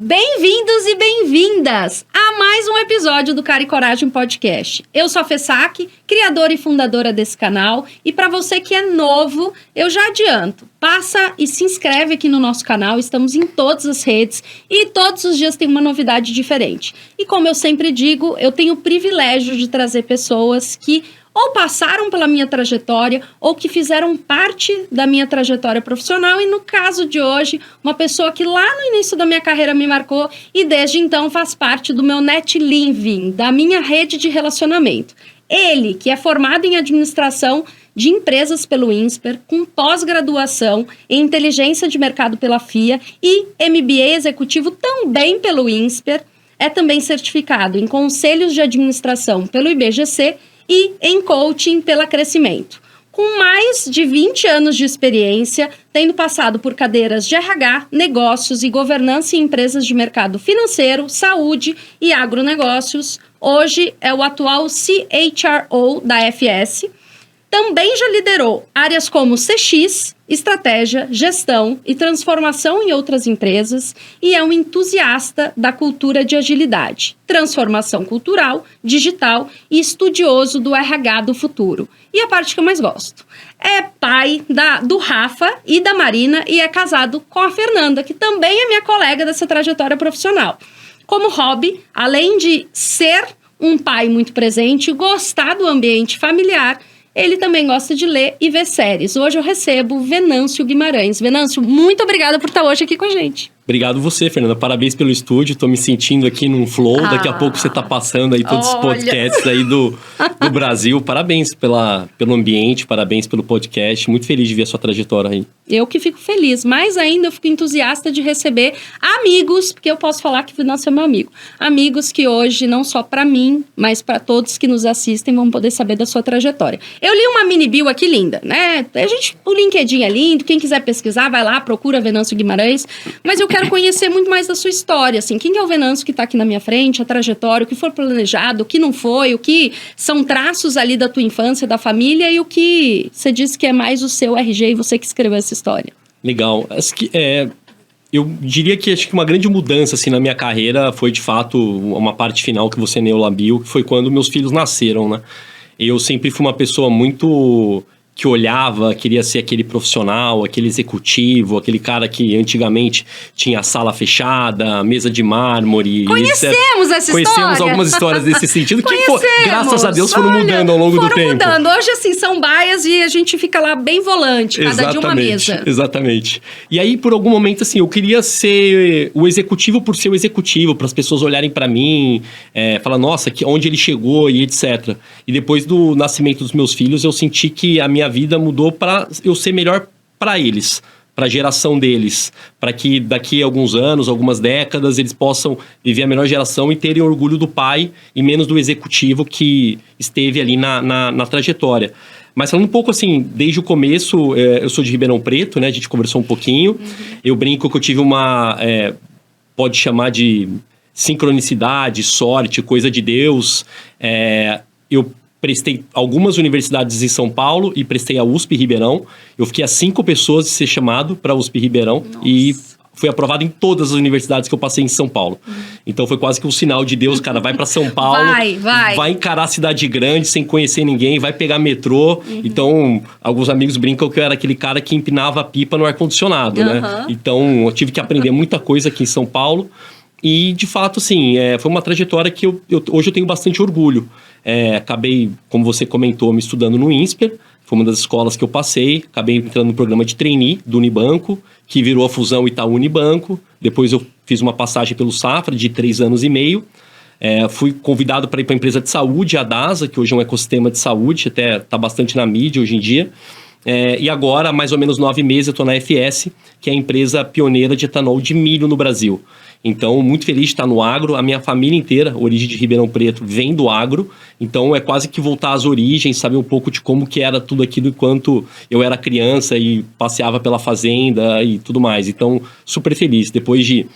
Bem-vindos e bem-vindas a mais um episódio do Cara e Coragem Podcast. Eu sou a Fessac, criadora e fundadora desse canal, e para você que é novo, eu já adianto, passa e se inscreve aqui no nosso canal, estamos em todas as redes e todos os dias tem uma novidade diferente. E como eu sempre digo, eu tenho o privilégio de trazer pessoas que ou passaram pela minha trajetória, ou que fizeram parte da minha trajetória profissional, e no caso de hoje, uma pessoa que lá no início da minha carreira me marcou, e desde então faz parte do meu net living, da minha rede de relacionamento. Ele, que é formado em administração de empresas pelo INSPER, com pós-graduação em inteligência de mercado pela FIA e MBA executivo também pelo INSPER, é também certificado em conselhos de administração pelo IBGC, e em coaching pela Crescimento. Com mais de 20 anos de experiência, tendo passado por cadeiras de RH, negócios e governança em empresas de mercado financeiro, saúde e agronegócios, hoje é o atual CHRO da FS. Também já liderou áreas como CX, estratégia, gestão e transformação em outras empresas e é um entusiasta da cultura de agilidade, transformação cultural, digital e estudioso do RH do futuro. E a parte que eu mais gosto. É pai do Rafa e da Marina e é casado com a Fernanda, que também é minha colega dessa trajetória profissional. Como hobby, além de ser um pai muito presente e gostar do ambiente familiar, ele também gosta de ler e ver séries. Hoje eu recebo Venâncio Guimarães. Venâncio, muito obrigada por estar hoje aqui com a gente. Obrigado você, Fernanda. Parabéns pelo estúdio. Tô me sentindo aqui num flow. Daqui a pouco você tá passando aí todos os podcasts aí do Brasil. Parabéns pelo ambiente, parabéns pelo podcast. Muito feliz de ver a sua trajetória aí. Eu que fico feliz. Mais ainda, eu fico entusiasta de receber amigos, porque eu posso falar que o Venâncio é meu amigo. Amigos que hoje, não só para mim, mas para todos que nos assistem, vão poder saber da sua trajetória. Eu li uma mini bio aqui linda, né? O LinkedIn é lindo. Quem quiser pesquisar, vai lá, procura Venâncio Guimarães. Mas eu quero conhecer muito mais da sua história, assim, quem é o Venâncio que está aqui na minha frente, a trajetória, o que foi planejado, o que não foi, o que são traços ali da tua infância, da família e o que você disse que é mais o seu RG e você que escreveu essa história. Legal. Eu diria que acho que uma grande mudança assim, na minha carreira foi, de fato, uma parte final que você leu na bio, que foi quando meus filhos nasceram, né? Eu sempre fui uma pessoa muito que olhava, queria ser aquele profissional, aquele executivo, aquele cara que antigamente tinha a sala fechada, mesa de mármore. Conhecemos essa história! Conhecemos algumas histórias desse sentido que, graças a Deus, foram mudando ao longo do tempo. Mudando. Hoje, assim, são baias e a gente fica lá bem volante, cada dia uma mesa. Exatamente. E aí, por algum momento, assim, eu queria ser o executivo por ser o executivo, para as pessoas olharem para mim, falar, nossa, onde ele chegou e etc. E depois do nascimento dos meus filhos, eu senti que a minha vida mudou para eu ser melhor para eles, para a geração deles, para que daqui a alguns anos, algumas décadas, eles possam viver a melhor geração e terem orgulho do pai e menos do executivo que esteve ali na trajetória. Mas falando um pouco assim, desde o começo, eu sou de Ribeirão Preto, né? A gente conversou um pouquinho. Uhum. Eu brinco que eu tive pode chamar de sincronicidade, sorte, coisa de Deus. Eu prestei algumas universidades em São Paulo e prestei a USP Ribeirão. Eu fiquei a 5 pessoas de ser chamado para a USP Ribeirão. Nossa. E fui aprovado em todas as universidades que eu passei em São Paulo. Então foi quase que um sinal de Deus, cara, vai para São Paulo, vai encarar a cidade grande sem conhecer ninguém, vai pegar metrô. Então, alguns amigos brincam que eu era aquele cara que empinava a pipa no ar-condicionado, né? Então, eu tive que aprender muita coisa aqui em São Paulo. E, de fato, assim, foi uma trajetória que hoje eu tenho bastante orgulho. Acabei, como você comentou, me estudando no INSPER, foi uma das escolas que eu passei, acabei entrando no programa de trainee do Unibanco, que virou a fusão Itaú-Unibanco, depois eu fiz uma passagem pelo Safra de 3 anos e meio, fui convidado para ir para a empresa de saúde, a DASA, que hoje é um ecossistema de saúde, até está bastante na mídia hoje em dia, e agora, há mais ou menos 9 meses, eu estou na FS, que é a empresa pioneira de etanol de milho no Brasil. Então, muito feliz de estar no agro. A minha família inteira, origem de Ribeirão Preto, vem do agro. Então, é quase que voltar às origens, saber um pouco de como que era tudo aquilo enquanto eu era criança e passeava pela fazenda e tudo mais. Então, super feliz. Depois de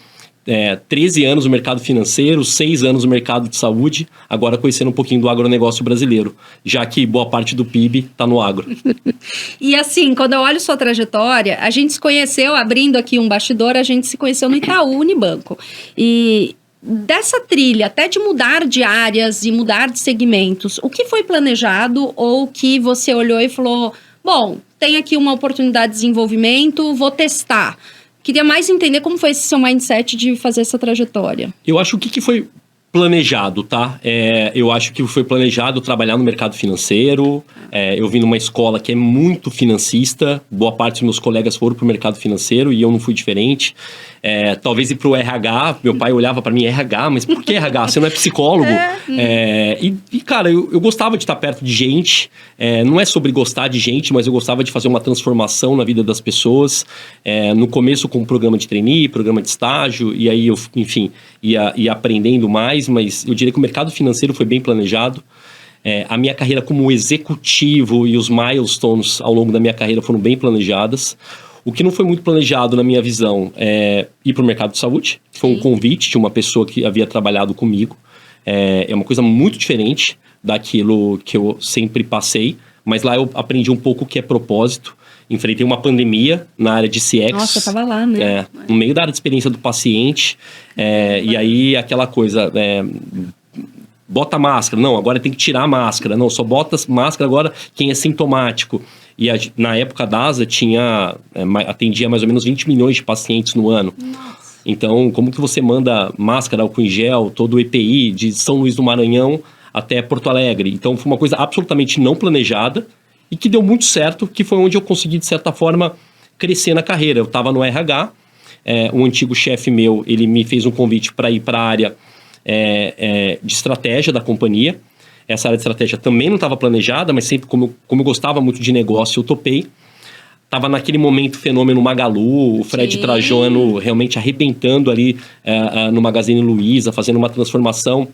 13 anos no mercado financeiro, 6 anos no mercado de saúde, agora conhecendo um pouquinho do agronegócio brasileiro, já que boa parte do PIB está no agro. E assim, quando eu olho sua trajetória, a gente se conheceu, abrindo aqui um bastidor, a gente se conheceu no Itaú Unibanco. E dessa trilha, até de mudar de áreas e mudar de segmentos, o que foi planejado ou que você olhou e falou, bom, tem aqui uma oportunidade de desenvolvimento, vou testar. Queria mais entender como foi esse seu mindset de fazer essa trajetória. Eu acho que foi planejado, tá? Eu acho que foi planejado trabalhar no mercado financeiro. Eu vim numa escola que é muito financista. Boa parte dos meus colegas foram para o mercado financeiro e eu não fui diferente. Talvez ir para o RH. Meu pai olhava para mim, RH, mas por que RH? Você não é psicólogo? Cara, eu gostava de estar perto de gente. Não é sobre gostar de gente, mas eu gostava de fazer uma transformação na vida das pessoas. No começo com um programa de trainee, programa de estágio, e aí eu, enfim, ia aprendendo mais, mas eu diria que o mercado financeiro foi bem planejado. A minha carreira como executivo e os milestones ao longo da minha carreira foram bem planejadas. O que não foi muito planejado na minha visão é ir para o mercado de saúde. Foi um convite de uma pessoa que havia trabalhado comigo. É uma coisa muito diferente daquilo que eu sempre passei, mas lá eu aprendi um pouco o que é propósito. Enfrentei uma pandemia na área de CX. Nossa, eu estava lá, né? No meio da área de experiência do paciente. E aí aquela coisa... bota máscara. Não, agora tem que tirar a máscara. Não, só bota máscara agora quem é sintomático. E na época a DASA atendia mais ou menos 20 milhões de pacientes no ano. Nossa. Então, como que você manda máscara, álcool em gel, todo o EPI de São Luís do Maranhão até Porto Alegre? Então, foi uma coisa absolutamente não planejada e que deu muito certo, que foi onde eu consegui, de certa forma, crescer na carreira. Eu estava no RH, um antigo chefe meu, ele me fez um convite para ir para a área de estratégia da companhia. Essa área de estratégia também não estava planejada, mas sempre, como eu gostava muito de negócio, eu topei. Estava naquele momento fenômeno Magalu, o Fred Trajano realmente arrebentando ali no Magazine Luiza, fazendo uma transformação.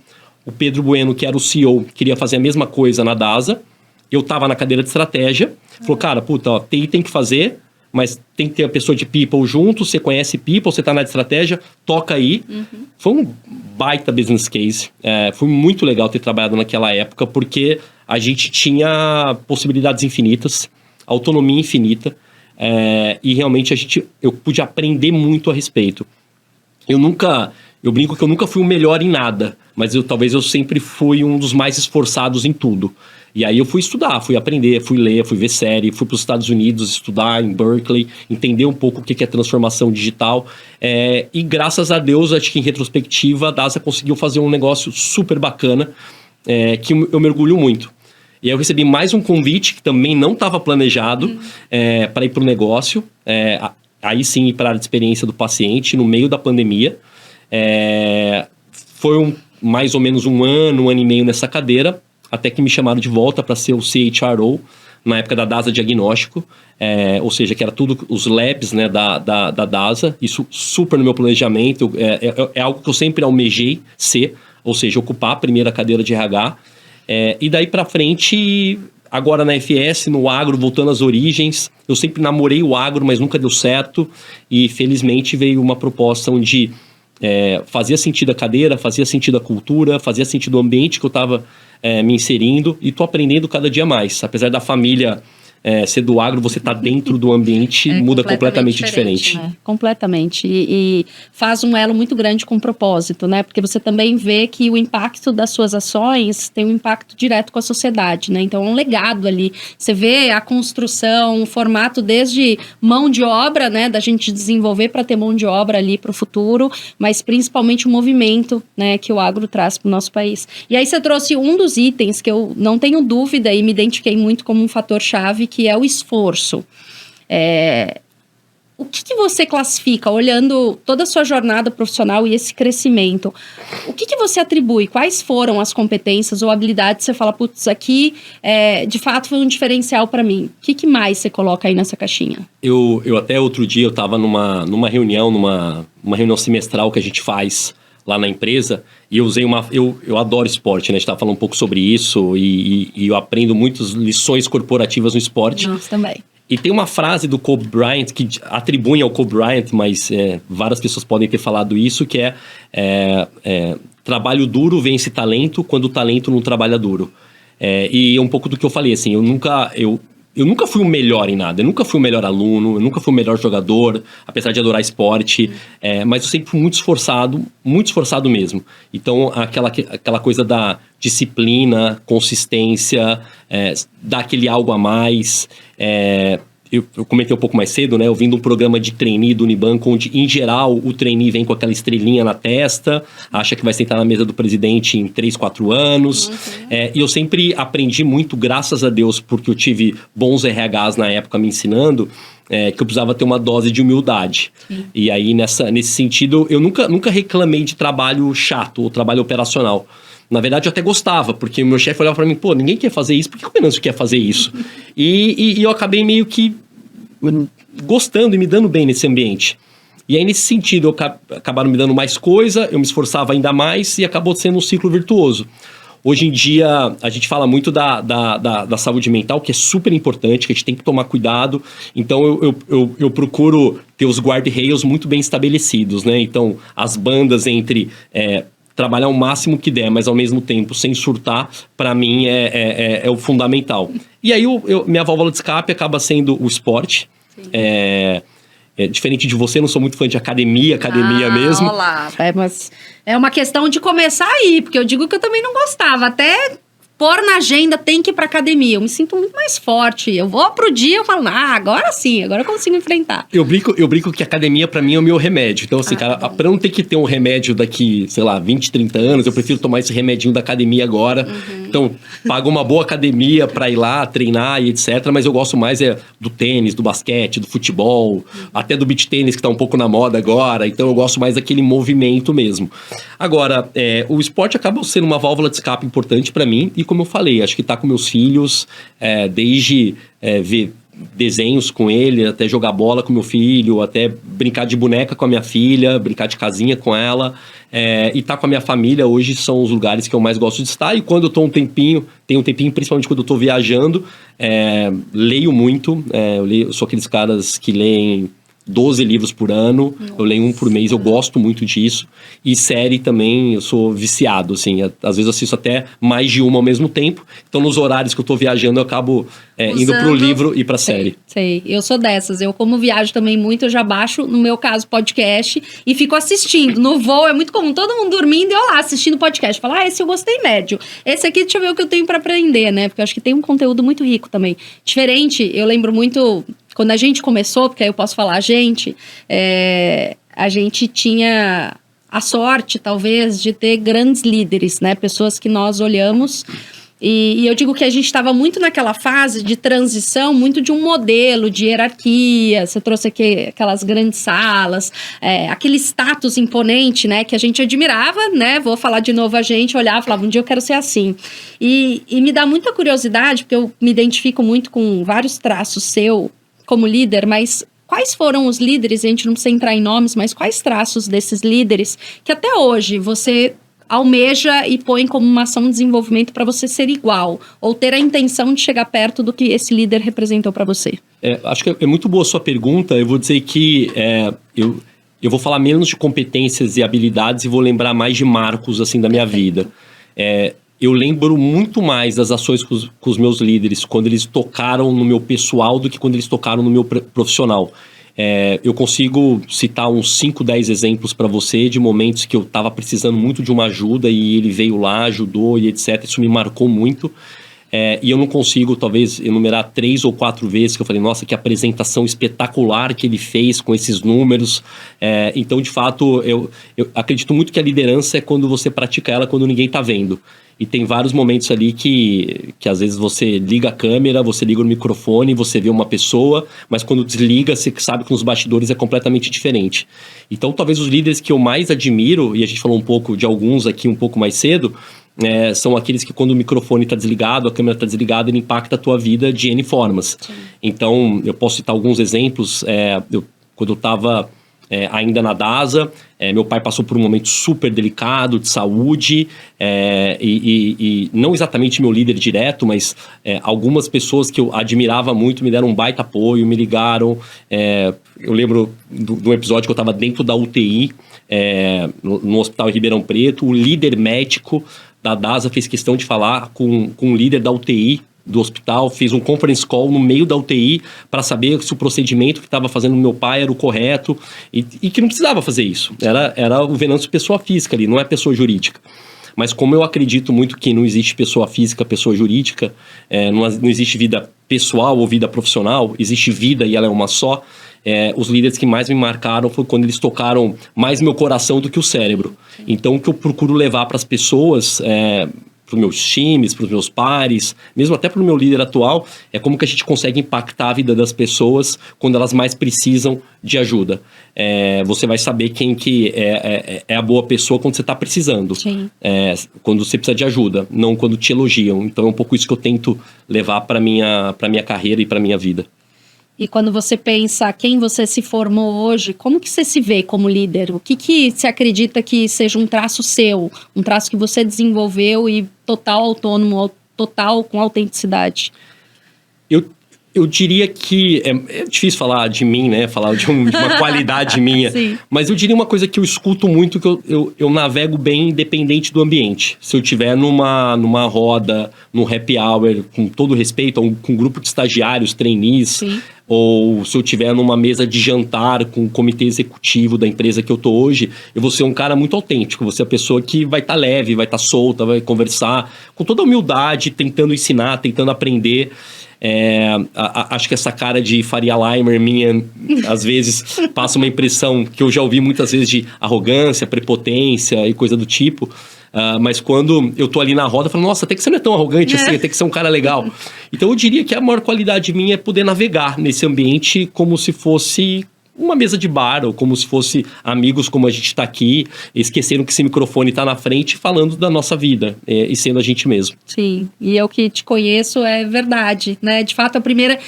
O Pedro Bueno, que era o CEO, queria fazer a mesma coisa na DASA. Eu estava na cadeira de estratégia. Falou, cara, TI tem que fazer, mas tem que ter a pessoa de people junto. Você conhece people, você está na estratégia, toca aí. Foi um baita business case. Foi muito legal ter trabalhado naquela época, porque a gente tinha possibilidades infinitas, autonomia infinita. E realmente eu pude aprender muito a respeito. Eu brinco que eu nunca fui o melhor em nada, mas talvez eu sempre fui um dos mais esforçados em tudo. E aí eu fui estudar, fui aprender, fui ler, fui ver série, fui para os Estados Unidos estudar em Berkeley, entender um pouco o que é transformação digital. E graças a Deus, acho que em retrospectiva, a DASA conseguiu fazer um negócio super bacana, que eu me orgulho muito. E aí eu recebi mais um convite, que também não estava planejado, para ir para o negócio. Aí sim, ir para a área de experiência do paciente, no meio da pandemia. Foi mais ou menos um ano e meio nessa cadeira, até que me chamaram de volta para ser o CHRO, na época da DASA Diagnóstico, ou seja, que era tudo os labs, né, da DASA. Isso super no meu planejamento, é algo que eu sempre almejei ser, ou seja, ocupar a primeira cadeira de RH. E daí para frente, agora na FS, no agro, voltando às origens, eu sempre namorei o agro, mas nunca deu certo, e felizmente veio uma proposta onde fazia sentido a cadeira, fazia sentido a cultura, fazia sentido o ambiente que eu estava me inserindo, e tô aprendendo cada dia mais. Apesar da família ser do agro, você tá dentro do ambiente, muda completamente diferente. Né? Completamente. E faz um elo muito grande com o propósito, né? Porque você também vê que o impacto das suas ações tem um impacto direto com a sociedade, né? Então é um legado ali. Você vê a construção, o formato desde mão de obra, né? Da gente desenvolver para ter mão de obra ali para o futuro, mas principalmente o movimento, né? Que o agro traz para o nosso país. E aí você trouxe um dos itens que eu não tenho dúvida e me identifiquei muito como um fator-chave, que é o esforço. O que você classifica, olhando toda a sua jornada profissional e esse crescimento, o que você atribui? Quais foram as competências ou habilidades que você fala, putz, aqui de fato foi um diferencial para mim? O que mais você coloca aí nessa caixinha? Eu até outro dia eu estava numa reunião, numa reunião semestral que a gente faz lá na empresa, e eu usei eu adoro esporte, né? A gente estava falando um pouco sobre isso, e eu aprendo muitas lições corporativas no esporte. Nossa, também. E tem uma frase do Kobe Bryant, que atribuem ao Kobe Bryant, mas várias pessoas podem ter falado isso, que trabalho duro vence talento quando o talento não trabalha duro. E é um pouco do que eu falei, assim, eu nunca fui o melhor em nada, eu nunca fui o melhor aluno, eu nunca fui o melhor jogador, apesar de adorar esporte, mas eu sempre fui muito esforçado mesmo. Então, aquela coisa da disciplina, consistência, dar aquele algo a mais. Eu comentei um pouco mais cedo, né? Eu vim de um programa de trainee do Unibanco, onde, em geral, o trainee vem com aquela estrelinha na testa, acha que vai sentar na mesa do presidente em 3, 4 anos. E eu sempre aprendi muito, graças a Deus, porque eu tive bons RHs na época me ensinando, que eu precisava ter uma dose de humildade. Sim. E aí, nesse sentido, eu nunca reclamei de trabalho chato ou trabalho operacional. Na verdade, eu até gostava, porque o meu chefe olhava pra mim, pô, ninguém quer fazer isso, por que o Venâncio quer fazer isso? E eu acabei meio que gostando e me dando bem nesse ambiente. E aí, nesse sentido, acabaram me dando mais coisa, eu me esforçava ainda mais e acabou sendo um ciclo virtuoso. Hoje em dia, a gente fala muito da saúde mental, que é super importante, que a gente tem que tomar cuidado. Então, eu procuro ter os guardrails muito bem estabelecidos, né? Então, as bandas entre... trabalhar o máximo que der, mas ao mesmo tempo sem surtar, para mim é o fundamental. E aí minha válvula de escape acaba sendo o esporte. Diferente de você, não sou muito fã de academia mesmo. Olá. Mas é uma questão de começar aí, porque eu digo que eu também não gostava, até... pôr na agenda, tem que ir pra academia. Eu me sinto muito mais forte. Eu vou pro dia, eu falo, agora sim, agora eu consigo enfrentar. Eu brinco que academia pra mim é o meu remédio. Então, assim, cara, pra não ter que ter um remédio daqui, sei lá, 20, 30 anos, eu prefiro tomar esse remedinho da academia agora. Então, pago uma boa academia pra ir lá, treinar e etc. Mas eu gosto mais do tênis, do basquete, do futebol, até do beach tênis, que tá um pouco na moda agora. Então, eu gosto mais daquele movimento mesmo. Agora, o esporte acaba sendo uma válvula de escape importante pra mim. E como eu falei, acho que tá com meus filhos, desde ver desenhos com ele, até jogar bola com meu filho, até brincar de boneca com a minha filha, brincar de casinha com ela, e tá com a minha família hoje são os lugares que eu mais gosto de estar. E quando eu tô tenho um tempinho, principalmente quando eu tô viajando, leio muito, eu sou aqueles caras que leem 12 livros por ano. Nossa. Eu leio um por mês, eu gosto muito disso. E série também, eu sou viciado, assim. Às vezes eu assisto até mais de uma ao mesmo tempo. Então, nos horários que eu tô viajando, eu acabo indo pro livro e pra série. Sei, eu sou dessas. Eu, como viajo também muito, eu já baixo, no meu caso, podcast e fico assistindo. No voo, é muito comum, todo mundo dormindo e eu lá, assistindo podcast. Falo, esse eu gostei médio. Esse aqui, deixa eu ver o que eu tenho pra aprender, né? Porque eu acho que tem um conteúdo muito rico também. Diferente, eu lembro muito... Quando a gente começou, porque aí eu posso falar a gente tinha a sorte, talvez, de ter grandes líderes, né? Pessoas que nós olhamos. E eu digo que a gente estava muito naquela fase de transição, muito de um modelo de hierarquia. Você trouxe aqui aquelas grandes salas, aquele status imponente, né? Que a gente admirava, né? Vou falar de novo, a gente olhava e falava, um dia eu quero ser assim. E me dá muita curiosidade, porque eu me identifico muito com vários traços seu como líder, mas quais foram os líderes, a gente não precisa entrar em nomes, mas quais traços desses líderes que até hoje você almeja e põe como uma ação de desenvolvimento para você ser igual, ou ter a intenção de chegar perto do que esse líder representou para você? Acho que é muito boa a sua pergunta. Eu vou dizer que eu vou falar menos de competências e habilidades e vou lembrar mais de marcos assim, da minha vida. Eu lembro muito mais das ações com os meus líderes quando eles tocaram no meu pessoal do que quando eles tocaram no meu profissional. Eu consigo citar uns 5, 10 exemplos para você de momentos que eu estava precisando muito de uma ajuda e ele veio lá, ajudou e etc. Isso me marcou muito. E eu não consigo, talvez, enumerar 3 ou 4 vezes que eu falei, nossa, que apresentação espetacular que ele fez com esses números. Então, de fato, eu acredito muito que a liderança é quando você pratica ela quando ninguém está vendo. E tem vários momentos ali que às vezes você liga a câmera, você liga o microfone, você vê uma pessoa, mas quando desliga, você sabe que nos bastidores é completamente diferente. Então, talvez os líderes que eu mais admiro, e a gente falou um pouco de alguns aqui um pouco mais cedo, são aqueles que quando o microfone está desligado, a câmera está desligada, ele impacta a tua vida de N formas. Sim. Então, eu posso citar alguns exemplos. Quando eu estava ainda na DASA. Meu pai passou por um momento super delicado de saúde, e não exatamente meu líder direto, mas algumas pessoas que eu admirava muito me deram um baita apoio, me ligaram. Eu lembro do episódio que eu estava dentro da UTI, no hospital em Ribeirão Preto. O líder médico da DASA fez questão de falar com o líder da UTI do hospital, fez um conference call no meio da UTI para saber se o procedimento que estava fazendo no meu pai era o correto, e que não precisava fazer isso. Era o Venâncio pessoa física ali, não é pessoa jurídica. Mas como eu acredito muito que não existe pessoa física, pessoa jurídica, não existe vida pessoal ou vida profissional, existe vida e ela é uma só. Os líderes que mais me marcaram foi quando eles tocaram mais meu coração do que o cérebro. Então, o que eu procuro levar para as pessoas, para os meus times, para os meus pares, mesmo até para o meu líder atual, é como que a gente consegue impactar a vida das pessoas quando elas mais precisam de ajuda. Você vai saber quem que é a boa pessoa quando você está precisando. Quando você precisa de ajuda, não quando te elogiam. Então é um pouco isso que eu tento levar para minha carreira e para minha vida. E quando você pensa quem você se formou hoje, como que você se vê como líder? O que você acredita que seja um traço seu, um traço que você desenvolveu e total autônomo, total com autenticidade? Eu diria que é difícil falar de mim, né? Falar de uma qualidade minha. Sim. Mas eu diria uma coisa que eu escuto muito, que eu navego bem independente do ambiente. Se eu estiver numa roda, num happy hour, com todo respeito, com um grupo de estagiários, trainees, Sim. Ou se eu estiver numa mesa de jantar com o comitê executivo da empresa que eu tô hoje, eu vou ser um cara muito autêntico. Vou ser a pessoa que vai estar leve, vai estar solta, vai conversar com toda a humildade, tentando ensinar, tentando aprender. Acho que essa cara de Faria Limer minha, às vezes, passa uma impressão que eu já ouvi muitas vezes de arrogância, prepotência e coisa do tipo. Mas quando eu tô ali na roda, eu falo, nossa, até que você não é tão arrogante assim, até que você é um cara legal. Então eu diria que a maior qualidade minha é poder navegar nesse ambiente como se fosse uma mesa de bar, ou como se fosse amigos como a gente está aqui, esquecendo que esse microfone está na frente, falando da nossa vida, e sendo a gente mesmo. Sim, e eu que te conheço é verdade, né? De fato, a primeira...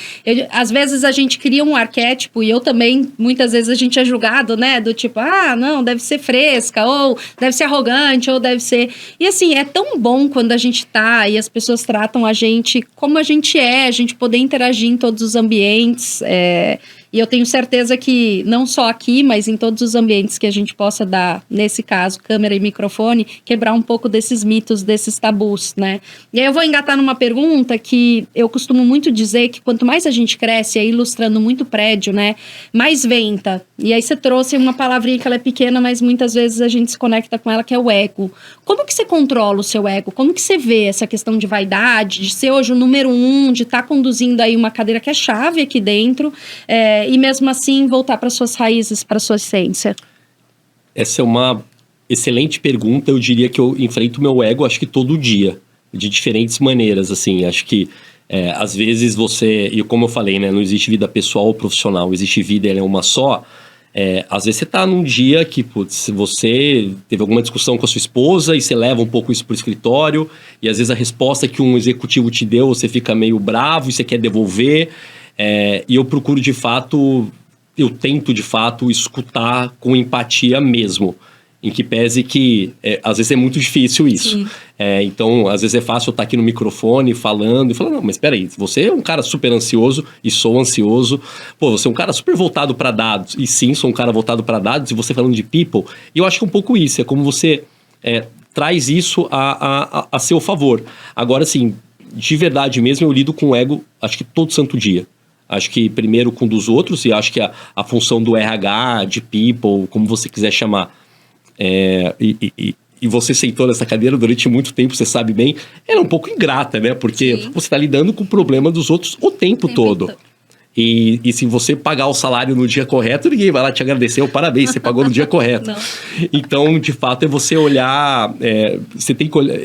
às vezes a gente cria um arquétipo, e eu também, muitas vezes a gente é julgado, né? Do tipo, não, deve ser fresca, ou deve ser arrogante, ou deve ser... E assim, é tão bom quando a gente tá, e as pessoas tratam a gente como a gente a gente poder interagir em todos os ambientes, e eu tenho certeza que, não só aqui, mas em todos os ambientes que a gente possa dar, nesse caso, câmera e microfone, quebrar um pouco desses mitos, desses tabus, né? E aí eu vou engatar numa pergunta que eu costumo muito dizer que quanto mais a gente cresce, aí ilustrando muito prédio, né? Mais venta. E aí você trouxe uma palavrinha que ela é pequena, mas muitas vezes a gente se conecta com ela, que é o ego. Como que você controla o seu ego? Como que você vê essa questão de vaidade, de ser hoje o número 1, de estar conduzindo aí uma cadeira que é chave aqui dentro, e mesmo assim voltar para suas raízes, para sua essência? Essa é uma excelente pergunta. Eu diria que eu enfrento meu ego, acho que todo dia, de diferentes maneiras, assim. Acho que às vezes você, e como eu falei, né, não existe vida pessoal ou profissional, existe vida, ela é uma só. Às vezes você tá num dia que, putz, você teve alguma discussão com a sua esposa e você leva um pouco isso pro escritório, e às vezes a resposta que um executivo te deu, você fica meio bravo e você quer devolver. E eu procuro de fato, eu tento de fato escutar com empatia mesmo, em que pese que às vezes é muito difícil isso. Então às vezes é fácil eu estar aqui no microfone falando e falando, não, mas espera aí, você é um cara super ansioso e sou ansioso, você é um cara super voltado para dados, e sim, sou um cara voltado para dados, e você falando de people, e eu acho que é um pouco isso, é como você traz isso a seu favor. Agora assim, de verdade mesmo, eu lido com o ego, acho que todo santo dia. Acho que primeiro com dos outros, e acho que a função do RH, de people, como você quiser chamar, e você sentou nessa cadeira durante muito tempo, você sabe bem, era um pouco ingrata, né? Porque Sim. Você está lidando com o problema dos outros o tempo todo. E se você pagar o salário no dia correto, ninguém vai lá te agradecer, parabéns, você pagou no dia correto. Então, de fato, é você olhar, você tem que olhar,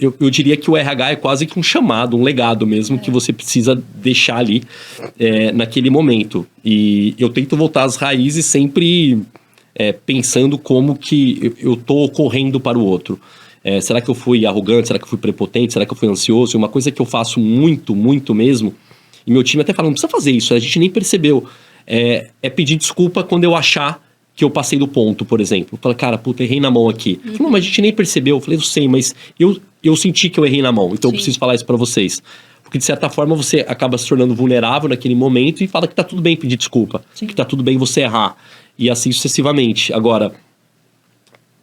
eu diria que o RH é quase que um chamado, um legado mesmo, que você precisa deixar ali naquele momento. E eu tento voltar às raízes sempre pensando como que eu estou correndo para o outro. Será que eu fui arrogante? Será que eu fui prepotente? Será que eu fui ansioso? Uma coisa que eu faço muito, muito mesmo, e meu time até fala, não precisa fazer isso, a gente nem percebeu. É pedir desculpa quando eu achar que eu passei do ponto, por exemplo. Eu falei, cara, puta, errei na mão aqui. Falei, não, mas a gente nem percebeu. Eu falei, eu sei, mas eu senti que eu errei na mão, então eu preciso falar isso pra vocês. Porque, de certa forma, você acaba se tornando vulnerável naquele momento e fala que tá tudo bem pedir desculpa. Sim. Que tá tudo bem você errar. E assim sucessivamente. Agora,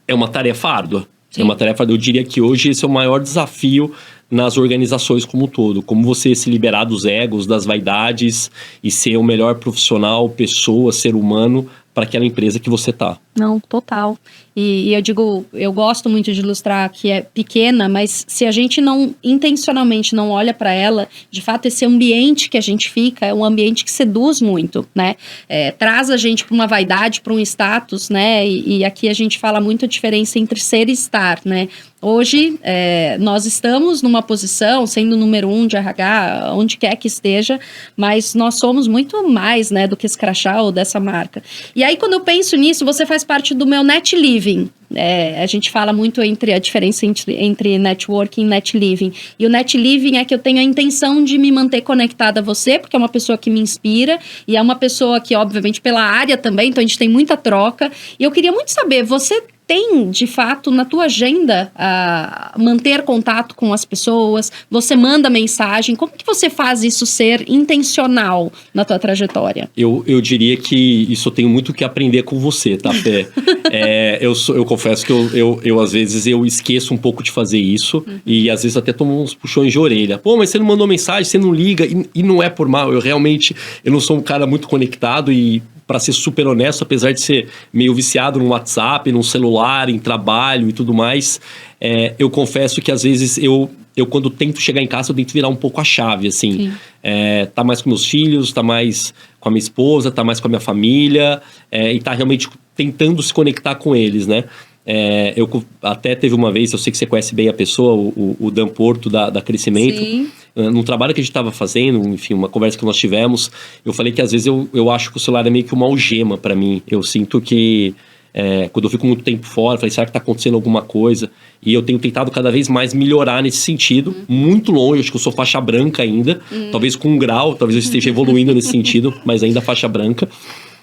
é uma tarefa árdua. Sim. É uma tarefa, eu diria que hoje esse é o maior desafio nas organizações como um todo. Como você se liberar dos egos, das vaidades e ser o melhor profissional, pessoa, ser humano para aquela empresa que você tá. Não, total. E eu digo, eu gosto muito de ilustrar que é pequena, mas se a gente não, intencionalmente não olha para ela, de fato esse ambiente que a gente fica é um ambiente que seduz muito, né? Traz a gente para uma vaidade, para um status, né? E aqui a gente fala muito a diferença entre ser e estar, né? Hoje, nós estamos numa posição, sendo o número 1 de RH, onde quer que esteja, mas nós somos muito mais, né, do que esse crachá ou dessa marca. E aí, quando eu penso nisso, você faz parte do meu net living. A gente fala muito entre a diferença entre networking e net living. E o net living é que eu tenho a intenção de me manter conectada a você, porque é uma pessoa que me inspira e é uma pessoa que, obviamente, pela área também, então a gente tem muita troca. E eu queria muito saber, você tem, de fato, na tua agenda manter contato com as pessoas? Você manda mensagem? Como que você faz isso ser intencional na tua trajetória? Eu diria que isso eu tenho muito que aprender com você, tá, Fê? Eu confesso que eu às vezes, eu esqueço um pouco de fazer isso e às vezes até tomo uns puxões de orelha. Pô, mas você não mandou mensagem, você não liga e não é por mal. Eu não sou um cara muito conectado e, para ser super honesto, apesar de ser meio viciado no WhatsApp, no celular, em trabalho e tudo mais, eu confesso que às vezes eu quando tento chegar em casa, eu tento virar um pouco a chave, assim. Tá mais com meus filhos, tá mais com a minha esposa, tá mais com a minha família, e tá realmente tentando se conectar com eles, né? Eu até teve uma vez, eu sei que você conhece bem a pessoa, o Dan Porto da Crescimento. Sim. No trabalho que a gente estava fazendo, enfim, uma conversa que nós tivemos, eu falei que às vezes eu acho que o celular é meio que uma algema para mim. Eu sinto que quando eu fico muito tempo fora, eu falei, será que tá acontecendo alguma coisa? E eu tenho tentado cada vez mais melhorar nesse sentido, muito longe, acho que eu sou faixa branca ainda, talvez com 1 grau, talvez eu esteja evoluindo nesse sentido, mas ainda faixa branca.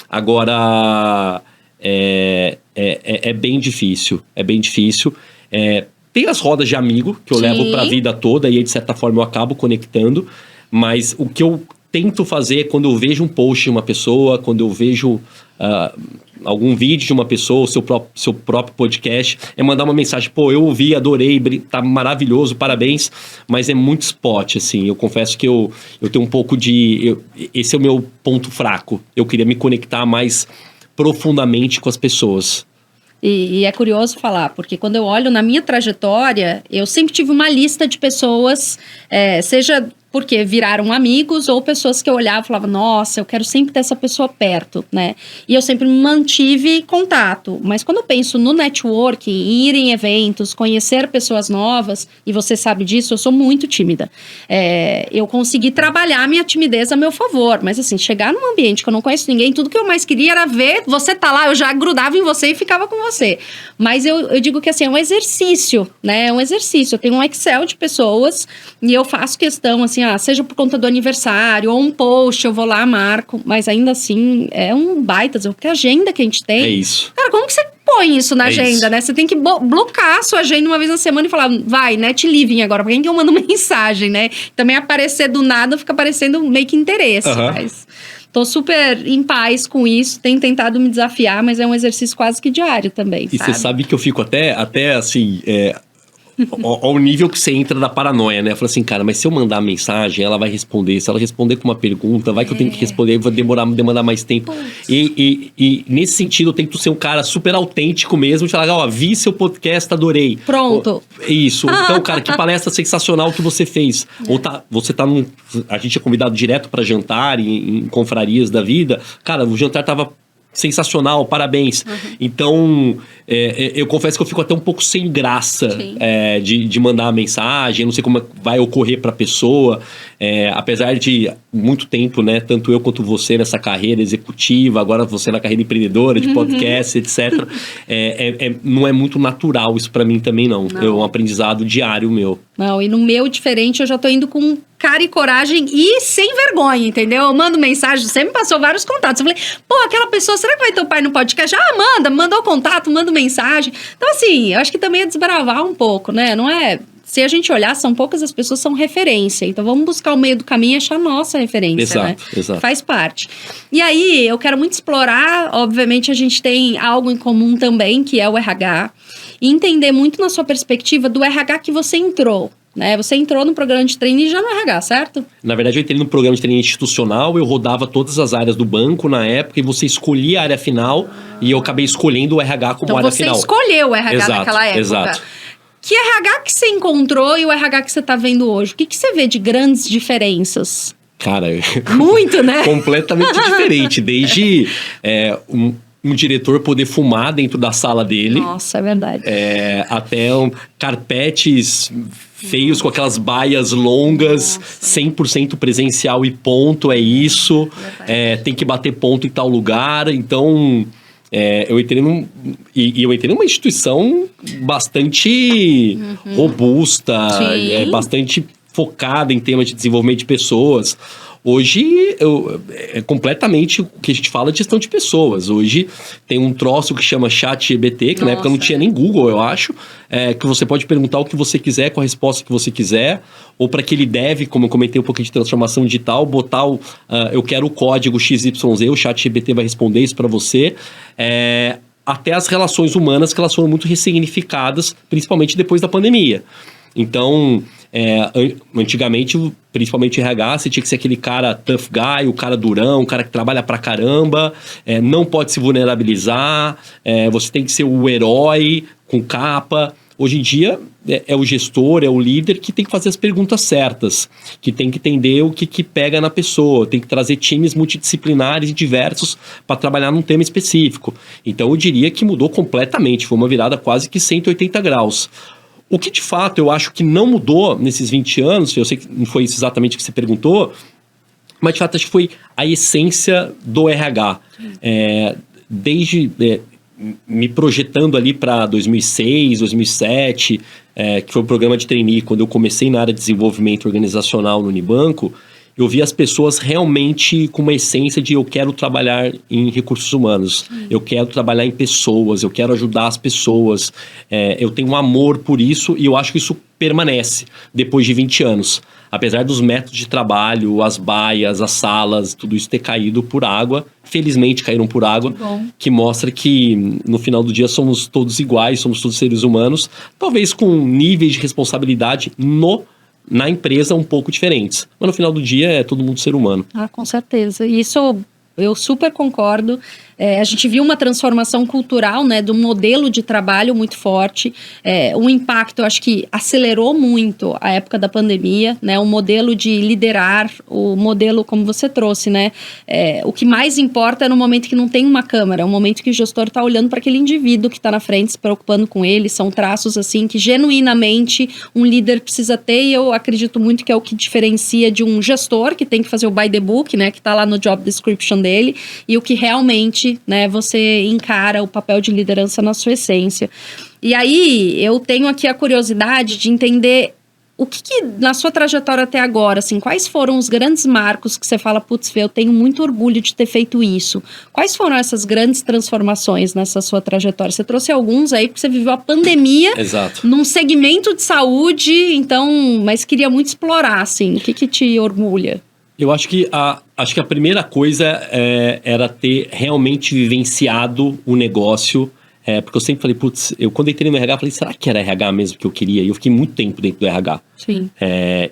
Agora, é bem difícil, tem as rodas de amigo que eu levo pra vida toda e aí, de certa forma, eu acabo conectando, mas o que eu tento fazer é quando eu vejo um post de uma pessoa, quando eu vejo algum vídeo de uma pessoa, seu próprio podcast, é mandar uma mensagem, pô, eu ouvi, adorei, tá maravilhoso, parabéns, mas é muito spot, assim, eu confesso que eu tenho um pouco esse é o meu ponto fraco, eu queria me conectar mais profundamente com as pessoas. E é curioso falar, porque quando eu olho na minha trajetória, eu sempre tive uma lista de pessoas, seja porque viraram amigos ou pessoas que eu olhava e falava, nossa, eu quero sempre ter essa pessoa perto, né? E eu sempre mantive contato. Mas quando eu penso no networking, ir em eventos, conhecer pessoas novas, e você sabe disso, eu sou muito tímida. Eu consegui trabalhar a minha timidez a meu favor, mas assim, chegar num ambiente que eu não conheço ninguém, tudo que eu mais queria era ver, você tá lá, eu já grudava em você e ficava com você. Mas eu digo que assim, é um exercício, né? É um exercício. Eu tenho um Excel de pessoas e eu faço questão, assim, seja por conta do aniversário ou um post, eu vou lá, marco, mas ainda assim é um baita, porque a agenda que a gente tem... É isso. Cara, como que você põe isso na agenda, né? Você tem que blocar a sua agenda uma vez na semana e falar, vai, net living agora, pra quem que eu mando mensagem, né? Também aparecer do nada fica parecendo meio que interesse, mas... Tô super em paz com isso, tenho tentado me desafiar, mas é um exercício quase que diário também, E você sabe que eu fico até assim... ao nível que você entra da paranoia, né? Eu falo assim, cara, mas se eu mandar mensagem, ela vai responder. Se ela responder com uma pergunta, vai que eu tenho que responder, vai demandar mais tempo. E nesse sentido, eu tento ser um cara super autêntico mesmo, de falar, vi seu podcast, adorei. Pronto. Isso. Então, cara, que palestra sensacional que você fez. Ou você tá a gente é convidado direto pra jantar em confrarias da vida. Cara, o jantar tava sensacional, parabéns. Então, eu confesso que eu fico até um pouco sem graça de mandar uma mensagem, eu não sei como vai ocorrer para a pessoa, apesar de muito tempo, né, tanto eu quanto você nessa carreira executiva, agora você na carreira empreendedora, de podcast, etc. Não é muito natural isso para mim também, não. É um aprendizado diário meu. Não, e no meu diferente, eu já tô indo com cara e coragem e sem vergonha, entendeu? Eu mando mensagem, você me passou vários contatos. Eu falei, pô, aquela pessoa, será que vai ter o pai no podcast? Mandou contato, manda mensagem. Então, assim, eu acho que também é desbravar um pouco, né? Não é... Se a gente olhar, são poucas as pessoas que são referência. Então, vamos buscar o meio do caminho e achar a nossa referência, exato, né? Exato. Faz parte. E aí, eu quero muito explorar, obviamente, a gente tem algo em comum também, que é o RH. E entender muito na sua perspectiva do RH que você entrou. Né? Você entrou no programa de trainee já no RH, certo? Na verdade, eu entrei no programa de trainee institucional, eu rodava todas as áreas do banco na época, e você escolhia a área final, e eu acabei escolhendo o RH como área final. Então, você escolheu o RH naquela época. Exato. Que RH que você encontrou e o RH que você está vendo hoje? O que você vê de grandes diferenças? Cara... Muito, né? Completamente diferente. Desde um diretor poder fumar dentro da sala dele. Nossa, é verdade. Até carpetes feios com aquelas baias longas, 100% presencial e ponto, é isso. Tem que bater ponto em tal lugar. Então... eu entrei eu entrei numa instituição bastante robusta, bastante focada em temas de desenvolvimento de pessoas. Hoje, é completamente o que a gente fala de gestão de pessoas. Hoje, tem um troço que chama ChatGPT, que na época não tinha nem Google, eu acho, que você pode perguntar o que você quiser com a resposta que você quiser, ou para aquele dev, como eu comentei um pouquinho de transformação digital, botar eu quero o código XYZ, o ChatGPT vai responder isso para você. Até as relações humanas, que elas foram muito ressignificadas, principalmente depois da pandemia. Então... antigamente, principalmente RH, você tinha que ser aquele cara tough guy, o cara durão, o cara que trabalha pra caramba, não pode se vulnerabilizar, você tem que ser o herói com capa. Hoje em dia, é o gestor, é o líder que tem que fazer as perguntas certas, que tem que entender o que pega na pessoa, tem que trazer times multidisciplinares e diversos para trabalhar num tema específico. Então, eu diria que mudou completamente, foi uma virada quase que 180 graus. O que, de fato, eu acho que não mudou nesses 20 anos, eu sei que não foi isso exatamente o que você perguntou, mas, de fato, acho que foi a essência do RH. Desde me projetando ali para 2006, 2007, que foi o programa de trainee, quando eu comecei na área de desenvolvimento organizacional no Unibanco, eu vi as pessoas realmente com uma essência de eu quero trabalhar em recursos humanos, eu quero trabalhar em pessoas, eu quero ajudar as pessoas, eu tenho um amor por isso e eu acho que isso permanece depois de 20 anos. Apesar dos métodos de trabalho, as baias, as salas, tudo isso ter caído por água, felizmente caíram por água, que mostra que no final do dia somos todos iguais, somos todos seres humanos, talvez com níveis de responsabilidade na empresa um pouco diferentes. Mas no final do dia é todo mundo ser humano. Com certeza. Isso eu super concordo. A gente viu uma transformação cultural, né, do modelo de trabalho muito forte. Um impacto, eu acho que acelerou muito a época da pandemia, né, o modelo de liderar, o modelo como você trouxe, né, o que mais importa é no momento que não tem uma câmera, é o momento que o gestor está olhando para aquele indivíduo que está na frente, se preocupando com ele. São traços, assim, que genuinamente um líder precisa ter, e eu acredito muito que é o que diferencia de um gestor, que tem que fazer o by the book, né, que está lá no job description dele, e o que realmente, né, você encara o papel de liderança na sua essência. E aí, eu tenho aqui a curiosidade de entender o que na sua trajetória até agora, assim, quais foram os grandes marcos que você fala, putz, eu tenho muito orgulho de ter feito isso. Quais foram essas grandes transformações nessa sua trajetória? Você trouxe alguns aí, porque você viveu a pandemia. Exato. Num segmento de saúde, então, mas queria muito explorar, assim, o que te orgulha? Eu acho que a primeira coisa era ter realmente vivenciado o negócio, porque eu sempre falei, putz, quando entrei no RH, falei, será que era RH mesmo que eu queria? E eu fiquei muito tempo dentro do RH. Sim.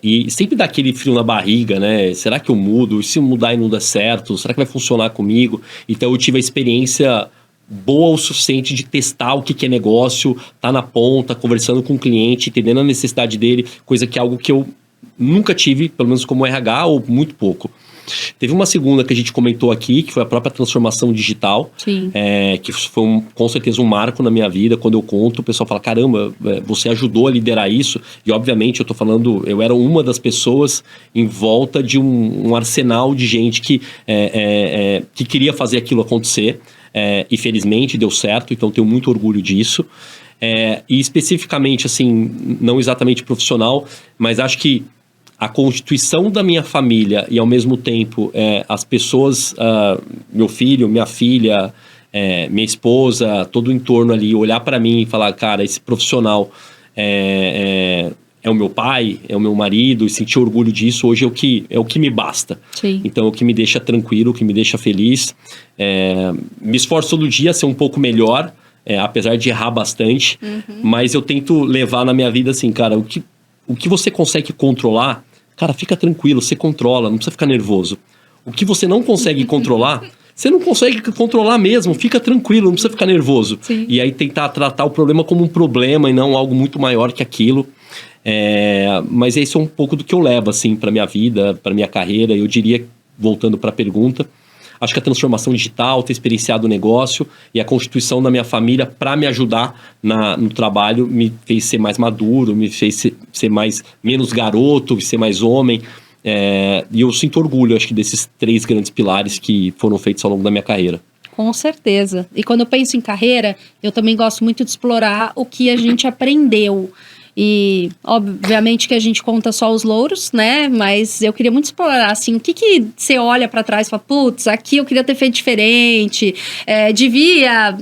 E sempre dá aquele frio na barriga, né? Será que eu mudo? E se eu mudar e não der certo? Será que vai funcionar comigo? Então eu tive a experiência boa o suficiente de testar o que é negócio, tá na ponta, conversando com o cliente, entendendo a necessidade dele, coisa que é algo que eu nunca tive, pelo menos como RH, ou muito pouco. Teve uma segunda que a gente comentou aqui, que foi a própria transformação digital. Sim. Que foi com certeza um marco na minha vida. Quando eu conto, o pessoal fala, caramba, você ajudou a liderar isso. E obviamente eu era uma das pessoas em volta de um arsenal de gente que queria fazer aquilo acontecer. E felizmente deu certo, então tenho muito orgulho disso. E especificamente, assim, não exatamente profissional, mas acho que a constituição da minha família e, ao mesmo tempo, as pessoas, meu filho, minha filha, minha esposa, todo o entorno ali, olhar para mim e falar, cara, esse profissional é o meu pai, é o meu marido, e sentir orgulho disso, hoje é o que me basta. Sim. Então, é o que me deixa tranquilo, o que me deixa feliz. Me esforço todo dia a ser um pouco melhor, apesar de errar bastante, mas eu tento levar na minha vida assim, cara, o que você consegue controlar, cara, fica tranquilo, você controla, não precisa ficar nervoso. O que você não consegue controlar, você não consegue controlar mesmo, fica tranquilo, não precisa ficar nervoso. Sim. E aí tentar tratar o problema como um problema e não algo muito maior que aquilo. Mas esse é um pouco do que eu levo, assim, pra minha vida, pra minha carreira. Eu diria, voltando pra pergunta, acho que a transformação digital, ter experienciado o negócio e a constituição da minha família para me ajudar no trabalho me fez ser mais maduro, me fez ser menos garoto, ser mais homem. E eu sinto orgulho, acho que, desses 3 grandes pilares que foram feitos ao longo da minha carreira. Com certeza. E quando eu penso em carreira, eu também gosto muito de explorar o que a gente aprendeu. E, obviamente, que a gente conta só os louros, né? Mas eu queria muito explorar, assim, o que você olha pra trás e fala, putz, aqui eu queria ter feito diferente,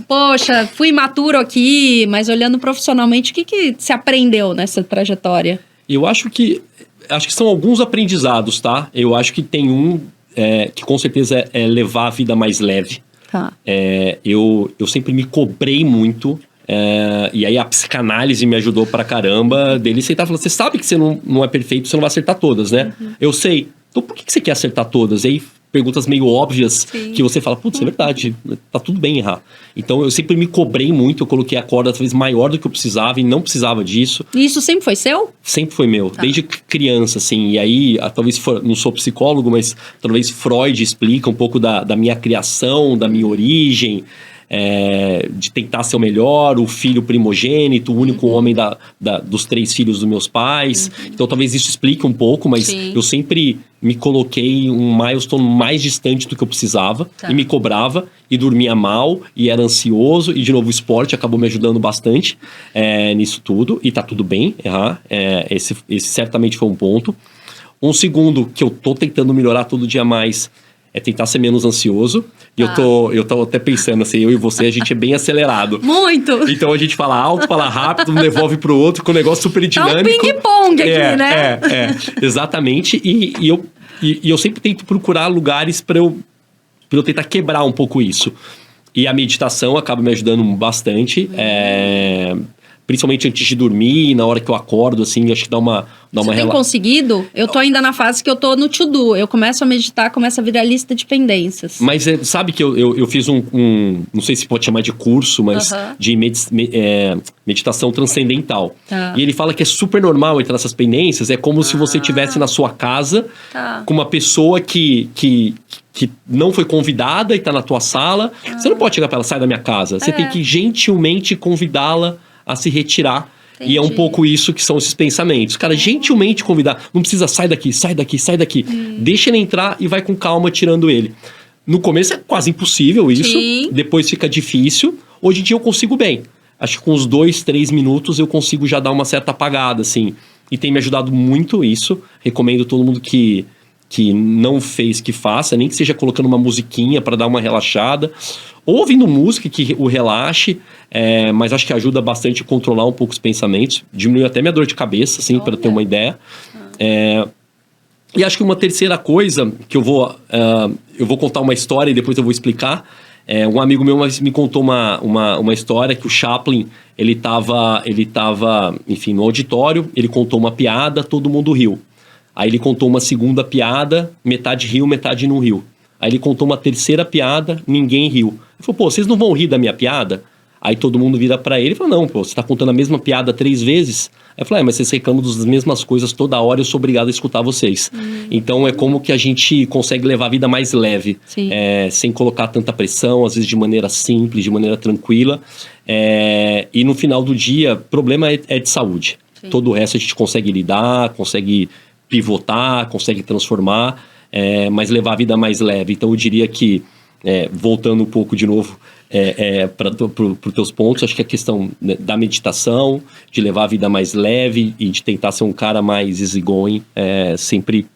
poxa, fui imaturo aqui, mas olhando profissionalmente, o que você aprendeu nessa trajetória? Eu acho que são alguns aprendizados, tá? Eu acho que tem que com certeza é levar a vida mais leve. Tá. Eu sempre me cobrei muito. E aí a psicanálise me ajudou pra caramba, dele sentar e falar, você sabe que você não é perfeito, você não vai acertar todas, né? Eu sei. Então por que você quer acertar todas? E aí perguntas meio óbvias. Sim. Que você fala, putz, é verdade, tá tudo bem errar. Então eu sempre me cobrei muito, eu coloquei a corda talvez maior do que eu precisava e não precisava disso. E isso sempre foi seu? Sempre foi meu, tá. Desde criança, assim. E aí, talvez, não sou psicólogo, mas talvez Freud explica um pouco da minha criação, da minha origem. De tentar ser o melhor, o filho primogênito, o único homem dos 3 filhos dos meus pais. Então talvez isso explique um pouco, mas sim, eu sempre me coloquei um milestone mais distante do que eu precisava, tá, e me cobrava, e dormia mal, e era ansioso, e de novo o esporte acabou me ajudando bastante nisso tudo, e tá tudo bem errar, esse certamente foi um ponto. Um segundo que eu tô tentando melhorar todo dia mais é tentar ser menos ansioso. E eu tô até pensando assim, eu e você, a gente é bem acelerado. Muito! Então a gente fala alto, fala rápido, um devolve pro outro, com um negócio super dinâmico. É um ping-pong aqui, né? Exatamente. E eu sempre tento procurar lugares para eu tentar quebrar um pouco isso. E a meditação acaba me ajudando bastante. Principalmente antes de dormir, na hora que eu acordo, assim, acho que dá uma Você tem conseguido? Eu tô ainda na fase que eu tô no to-do. Eu começo a meditar, começa a virar lista de pendências. Mas sabe que eu fiz não sei se pode chamar de curso, mas de meditação transcendental. Tá. E ele fala que é super normal entrar nessas pendências. É como se você estivesse na sua casa, com uma pessoa que não foi convidada e tá na tua sala. Você não pode chegar pra ela, sai da minha casa. Você tem que gentilmente convidá-la a se retirar. Entendi. E é um pouco isso que são esses pensamentos. Cara, gentilmente convidar. Não precisa, sai daqui, sai daqui, sai daqui. Deixa ele entrar e vai com calma tirando ele. No começo é quase impossível isso. Sim. Depois fica difícil. Hoje em dia eu consigo bem. Acho que com uns 2, 3 minutos eu consigo já dar uma certa apagada, assim. E tem me ajudado muito isso. Recomendo todo mundo que não fez, que faça. Nem que seja colocando uma musiquinha para dar uma relaxada. Ou ouvindo música que o relaxe, mas acho que ajuda bastante a controlar um pouco os pensamentos. Diminui até minha dor de cabeça, assim, para ter uma ideia. E acho que uma terceira coisa, que eu vou contar uma história e depois eu vou explicar. Um amigo meu me contou uma história que o Chaplin, ele tava, enfim, no auditório, ele contou uma piada, todo mundo riu. Aí ele contou uma segunda piada, metade riu, metade não riu. Aí ele contou uma terceira piada, ninguém riu. Ele falou, pô, vocês não vão rir da minha piada? Aí todo mundo vira pra ele e fala, não, pô, você tá contando a mesma piada 3 vezes? Aí eu falei, mas vocês reclamam das mesmas coisas toda hora, eu sou obrigado a escutar vocês. Então é como que a gente consegue levar a vida mais leve, sem colocar tanta pressão, às vezes de maneira simples, de maneira tranquila. E no final do dia, problema é de saúde. Sim. Todo o resto a gente consegue lidar, consegue pivotar, consegue transformar, mas levar a vida mais leve. Então eu diria que, voltando um pouco de novo, para os teus pontos. Acho que a questão, né, da meditação, de levar a vida mais leve e de tentar ser um cara mais easygoing, sempre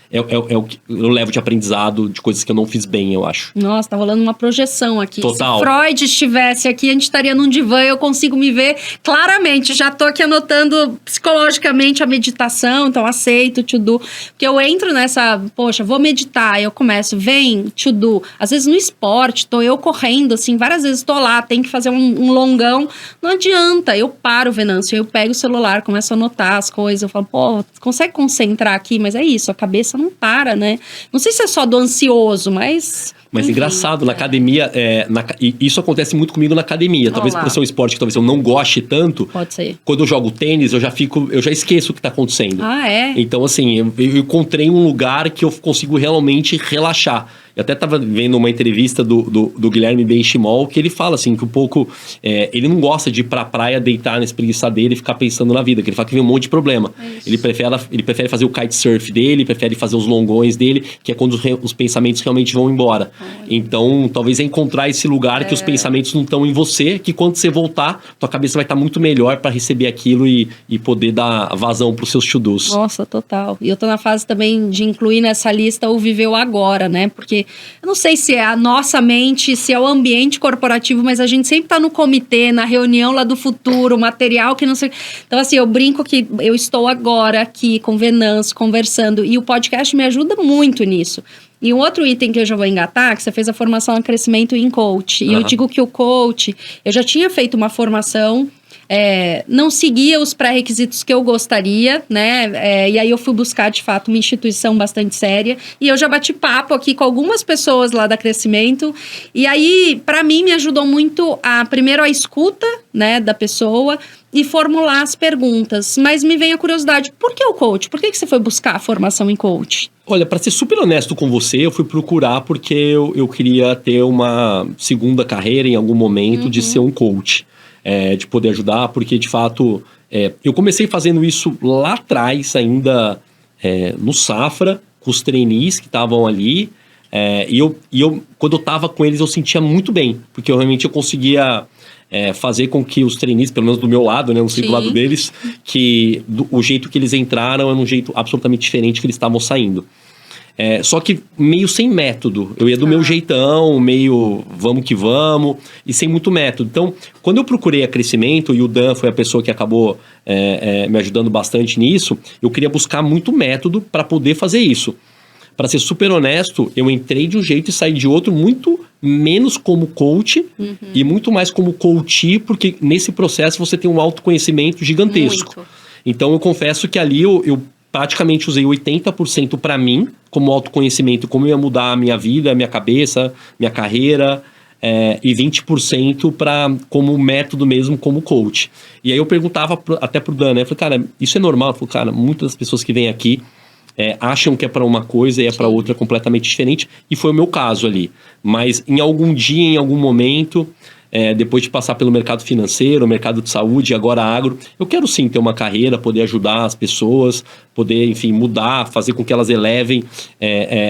é o que eu levo de aprendizado de coisas que eu não fiz bem, eu acho. Nossa, tá rolando uma projeção aqui. Total. Se Freud estivesse aqui, a gente estaria num divã e eu consigo me ver claramente. Já tô aqui anotando psicologicamente a meditação, então aceito, to do. Porque eu entro nessa, poxa, vou meditar, eu começo, vem, to do. Às vezes no esporte, tô eu correndo, assim, várias vezes tô lá, tem que fazer um longão. Não adianta, eu paro, Venâncio, eu pego o celular, começo a anotar as coisas, eu falo, pô, consegue concentrar aqui? Mas é isso, a cabeça não para, né? Não sei se é só do ansioso, mas... Mas engraçado, na academia, e isso acontece muito comigo na academia. Talvez por ser um esporte que talvez eu não goste tanto. Pode ser. Quando eu jogo tênis, eu já esqueço o que tá acontecendo. Ah, é? Então, assim, eu encontrei um lugar que eu consigo realmente relaxar. Eu até estava vendo uma entrevista do Guilherme Benchimol, que ele fala assim, que um pouco... ele não gosta de ir pra praia, deitar na espreguiça dele e ficar pensando na vida, que ele fala que tem um monte de problema. Ele prefere fazer o kitesurf dele, prefere fazer os longões dele, que é quando os pensamentos realmente vão embora. Então, talvez é encontrar esse lugar que os pensamentos não estão em você, que quando você voltar, tua cabeça vai estar muito melhor para receber aquilo e poder dar vazão pros seus to-dos. Nossa, total. E eu tô na fase também de incluir nessa lista o viver o agora, né? Porque eu não sei se é a nossa mente, se é o ambiente corporativo, mas a gente sempre tá no comitê, na reunião lá do futuro, material que não sei... Então, assim, eu brinco que eu estou agora aqui com o Venâncio, conversando, e o podcast me ajuda muito nisso. E um outro item que eu já vou engatar, que você fez a formação em crescimento em coach. E eu digo que o coach, eu já tinha feito uma formação... não seguia os pré-requisitos que eu gostaria, né? E aí eu fui buscar, de fato, uma instituição bastante séria. E eu já bati papo aqui com algumas pessoas lá da Crescimento. E aí, para mim, me ajudou muito primeiro a escuta, né, da pessoa e formular as perguntas. Mas me vem a curiosidade, por que o coach? Por que você foi buscar a formação em coach? Olha, para ser super honesto com você, eu fui procurar porque eu queria ter uma segunda carreira em algum momento de ser um coach. De poder ajudar, porque de fato eu comecei fazendo isso lá atrás ainda no Safra, com os trainees que estavam ali, e eu quando eu estava com eles eu sentia muito bem, porque eu realmente conseguia fazer com que os trainees, pelo menos do meu lado, né, não sei do lado deles, que o jeito que eles entraram era um jeito absolutamente diferente que eles estavam saindo. Só que meio sem método. Eu ia do meu jeitão, meio vamos que vamos, e sem muito método. Então, quando eu procurei a Crescimento, e o Dan foi a pessoa que acabou me ajudando bastante nisso, eu queria buscar muito método para poder fazer isso. Para ser super honesto, eu entrei de um jeito e saí de outro, muito menos como coach e muito mais como coachee, porque nesse processo você tem um autoconhecimento gigantesco. Muito. Então, eu confesso que ali eu praticamente usei 80% para mim, como autoconhecimento, como eu ia mudar a minha vida, a minha cabeça, minha carreira, e 20% como método mesmo, como coach. E aí eu perguntava até pro Dan, né? Eu falei, cara, isso é normal? Eu falei, cara, muitas das pessoas que vêm aqui acham que é para uma coisa e é para outra completamente diferente, e foi o meu caso ali. Mas em algum dia, em algum momento... depois de passar pelo mercado financeiro, mercado de saúde e agora agro, eu quero sim ter uma carreira, poder ajudar as pessoas, poder, enfim, mudar, fazer com que elas elevem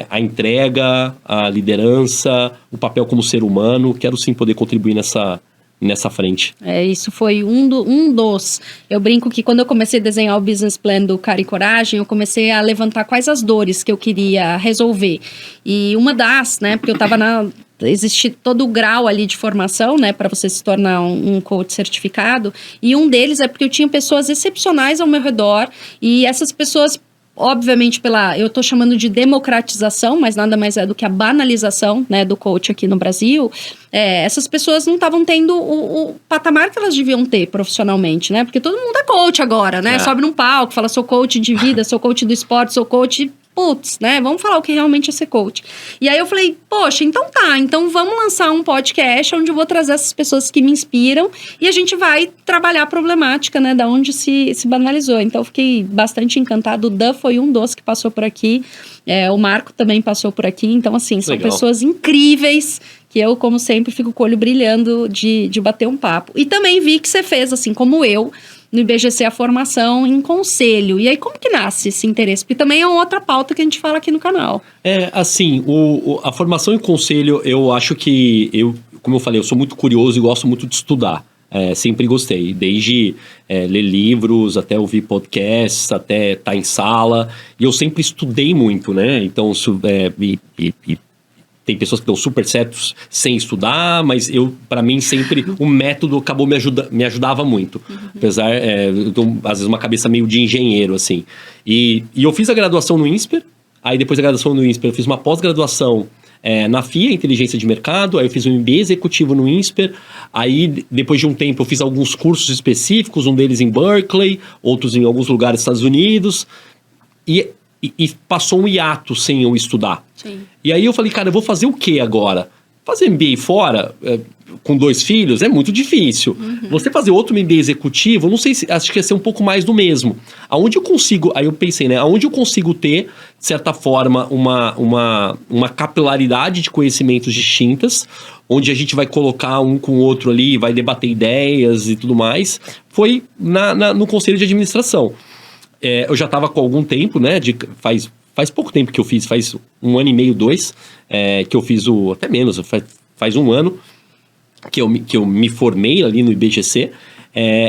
a entrega, a liderança, o papel como ser humano. Quero sim poder contribuir nessa frente. Isso foi um dos... Eu brinco que quando eu comecei a desenhar o business plan do Cara e Coragem, eu comecei a levantar quais as dores que eu queria resolver. E uma das, né, porque eu estava existe todo o grau ali de formação, né, para você se tornar um coach certificado, e um deles é porque eu tinha pessoas excepcionais ao meu redor, e essas pessoas, obviamente, eu tô chamando de democratização, mas nada mais é do que a banalização, né, do coach aqui no Brasil. Essas pessoas não estavam tendo o patamar que elas deviam ter profissionalmente, né, porque todo mundo é coach agora, né, sobe num palco, fala sou coach de vida, sou coach do esporte, sou coach... Putz, né? Vamos falar o que realmente é ser coach. E aí eu falei, poxa, então vamos lançar um podcast onde eu vou trazer essas pessoas que me inspiram e a gente vai trabalhar a problemática, né? Da onde se banalizou. Então eu fiquei bastante encantado. O Dan foi um dos que passou por aqui. O Marco também passou por aqui. Então, assim, são pessoas incríveis que eu, como sempre, fico com o olho brilhando de bater um papo. E também vi que você fez, assim como eu, no IBGC a formação em conselho. E aí, como que nasce esse interesse? Porque também é outra pauta que a gente fala aqui no canal. Assim, a formação em conselho, eu acho que, como eu falei, eu sou muito curioso e gosto muito de estudar. Sempre gostei, desde ler livros, até ouvir podcasts, até estar em sala. E eu sempre estudei muito, né? Então, tem pessoas que dão super certos sem estudar, mas para mim, sempre o método acabou me ajudava muito. Apesar, eu tenho, às vezes, uma cabeça meio de engenheiro, assim. E eu fiz a graduação no INSPER, aí depois da graduação no INSPER, eu fiz uma pós-graduação na FIA, Inteligência de Mercado, aí eu fiz um MBA executivo no INSPER, aí depois de um tempo eu fiz alguns cursos específicos, um deles em Berkeley, outros em alguns lugares dos Estados Unidos, e passou um hiato sem eu estudar. Sim. E aí eu falei, cara, eu vou fazer o que agora? Fazer MBA fora, com 2 filhos, é muito difícil. Você fazer outro MBA executivo, não sei se, acho que ia ser um pouco mais do mesmo. Aonde eu consigo, aí eu pensei, né, aonde eu consigo ter, de certa forma, uma capilaridade de conhecimentos distintas, onde a gente vai colocar um com o outro ali, vai debater ideias e tudo mais, foi no Conselho de Administração. Eu já estava com algum tempo, né, faz pouco tempo que eu fiz, faz 1 ano e meio, 2, que eu fiz até menos, faz 1 ano que eu me formei ali no IBGC,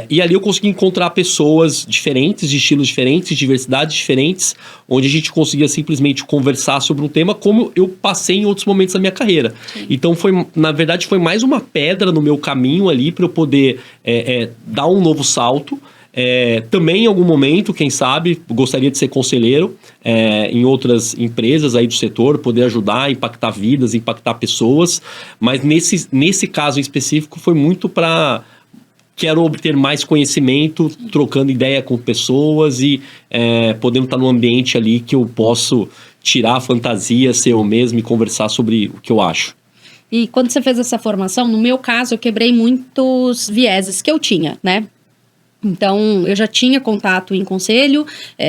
e ali eu consegui encontrar pessoas diferentes, de estilos diferentes, de diversidades diferentes, onde a gente conseguia simplesmente conversar sobre um tema como eu passei em outros momentos da minha carreira. Sim. Então, na verdade, foi mais uma pedra no meu caminho ali para eu poder dar um novo salto. Também em algum momento, quem sabe, gostaria de ser conselheiro em outras empresas aí do setor, poder ajudar, impactar vidas, impactar pessoas, mas nesse caso em específico foi muito para quero obter mais conhecimento, trocando ideia com pessoas e podendo estar num ambiente ali que eu posso tirar a fantasia, ser eu mesmo e conversar sobre o que eu acho. E quando você fez essa formação, no meu caso, eu quebrei muitos vieses que eu tinha, né? Então, eu já tinha contato em conselho,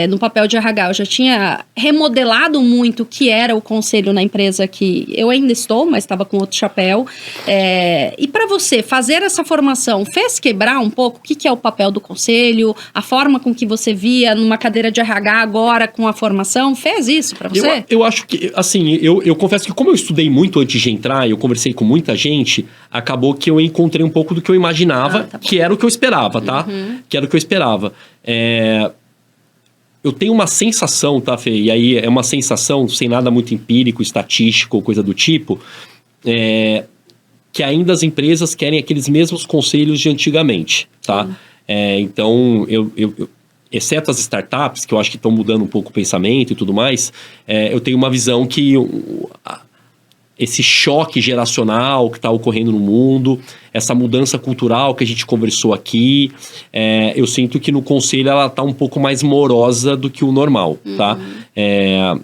no papel de RH, eu já tinha remodelado muito o que era o conselho na empresa que eu ainda estou, mas estava com outro chapéu. E para você, fazer essa formação fez quebrar um pouco o que é o papel do conselho, a forma com que você via numa cadeira de RH agora com a formação, fez isso para você? Eu acho que, assim, eu confesso que como eu estudei muito antes de entrar, eu conversei com muita gente, acabou que eu encontrei um pouco do que eu imaginava, que era o que eu esperava, tá? Que era o que eu esperava. Eu tenho uma sensação, tá, Fê? E aí é uma sensação, sem nada muito empírico, estatístico ou coisa do tipo, que ainda as empresas querem aqueles mesmos conselhos de antigamente, tá? Então, exceto as startups, que eu acho que estão mudando um pouco o pensamento e tudo mais, eu tenho uma visão que esse choque geracional que está ocorrendo no mundo, essa mudança cultural que a gente conversou aqui, eu sinto que no conselho ela está um pouco mais morosa do que o normal, tá?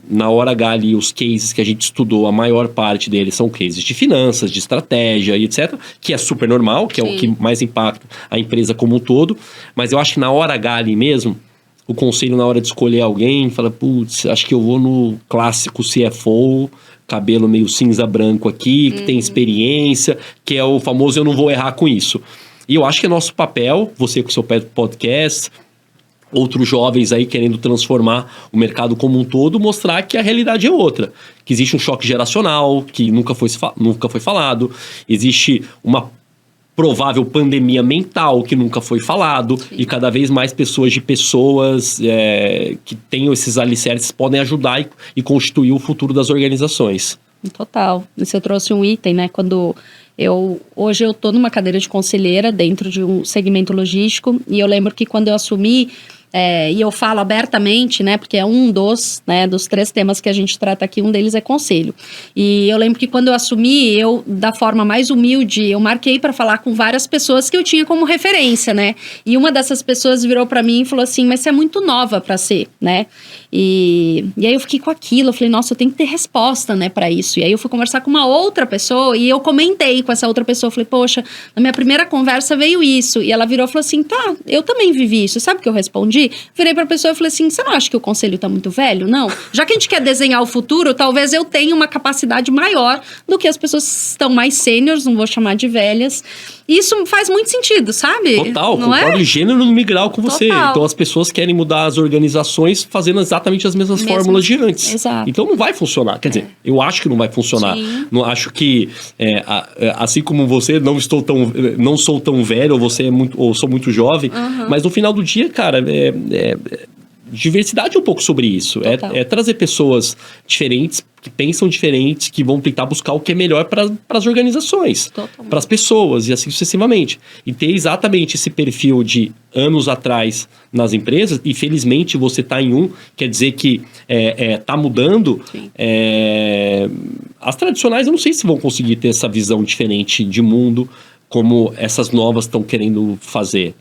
Na hora H ali, os cases que a gente estudou, a maior parte deles são cases de finanças, de estratégia e etc, que é super normal, que é o que mais impacta a empresa como um todo, mas eu acho que na hora H ali mesmo, o conselho na hora de escolher alguém, fala, putz, acho que eu vou no clássico CFO, cabelo meio cinza branco aqui, que tem experiência, que é o famoso eu não vou errar com isso. E eu acho que é nosso papel, você com o seu podcast, outros jovens aí querendo transformar o mercado como um todo, mostrar que a realidade é outra. Que existe um choque geracional, que nunca foi falado, existe uma provável pandemia mental que nunca foi falado. Sim. E cada vez mais pessoas que tenham esses alicerces podem ajudar e constituir o futuro das organizações. Total. Você trouxe um item, né? Hoje eu estou numa cadeira de conselheira dentro de um segmento logístico e eu lembro que quando eu assumi, e eu falo abertamente, né, porque é um dos 3 temas que a gente trata aqui, um deles é conselho. E eu lembro que quando eu assumi, da forma mais humilde, eu marquei para falar com várias pessoas que eu tinha como referência, né? E uma dessas pessoas virou para mim e falou assim, mas você é muito nova para ser, né? E aí eu fiquei com aquilo, eu falei, nossa, eu tenho que ter resposta, né, para isso. E aí eu fui conversar com uma outra pessoa e eu comentei com essa outra pessoa, eu falei, poxa, na minha primeira conversa veio isso. E ela virou e falou assim, tá, eu também vivi isso. Sabe o que eu respondi? aprendi, virei pra pessoa e falei assim, você não acha que o conselho tá muito velho? Não. Já que a gente quer desenhar o futuro, talvez eu tenha uma capacidade maior do que as pessoas que estão mais sêniores, não vou chamar de velhas. Isso faz muito sentido, sabe? Total, não concordo em gênero no migral com você. Total. Então as pessoas querem mudar as organizações fazendo exatamente as mesmas fórmulas de antes. Exato. Então não vai funcionar. Quer dizer, eu acho que não vai funcionar. Sim. Não acho que, assim como você, não sou tão velho, ou você ou sou muito jovem, mas no final do dia, cara, diversidade é um pouco sobre isso. É trazer pessoas diferentes, que pensam diferentes, que vão tentar buscar o que é melhor para as organizações, para as pessoas e assim sucessivamente. E ter exatamente esse perfil de anos atrás nas empresas, e felizmente você está em quer dizer que está mudando. As tradicionais eu não sei se vão conseguir ter essa visão diferente de mundo como essas novas estão querendo fazer.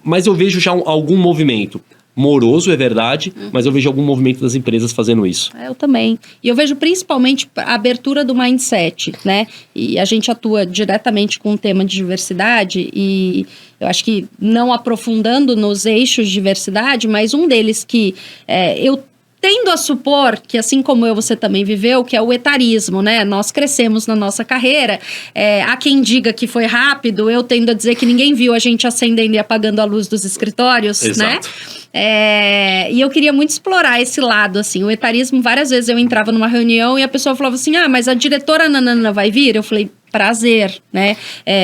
Mas eu vejo já algum movimento. Moroso, é verdade, mas eu vejo algum movimento das empresas fazendo isso. Eu também. E eu vejo principalmente a abertura do mindset, né? E a gente atua diretamente com o tema de diversidade e eu acho que não aprofundando nos eixos de diversidade, mas um deles que eu tendo a supor que, assim como você também viveu, que é o etarismo, né? Nós crescemos na nossa carreira. Há quem diga que foi rápido, eu tendo a dizer que ninguém viu a gente acendendo e apagando a luz dos escritórios, Exato. né? E eu queria muito explorar esse lado, assim. O etarismo, várias vezes eu entrava numa reunião e a pessoa falava assim, mas a diretora Nanana vai vir? Eu falei, prazer, né?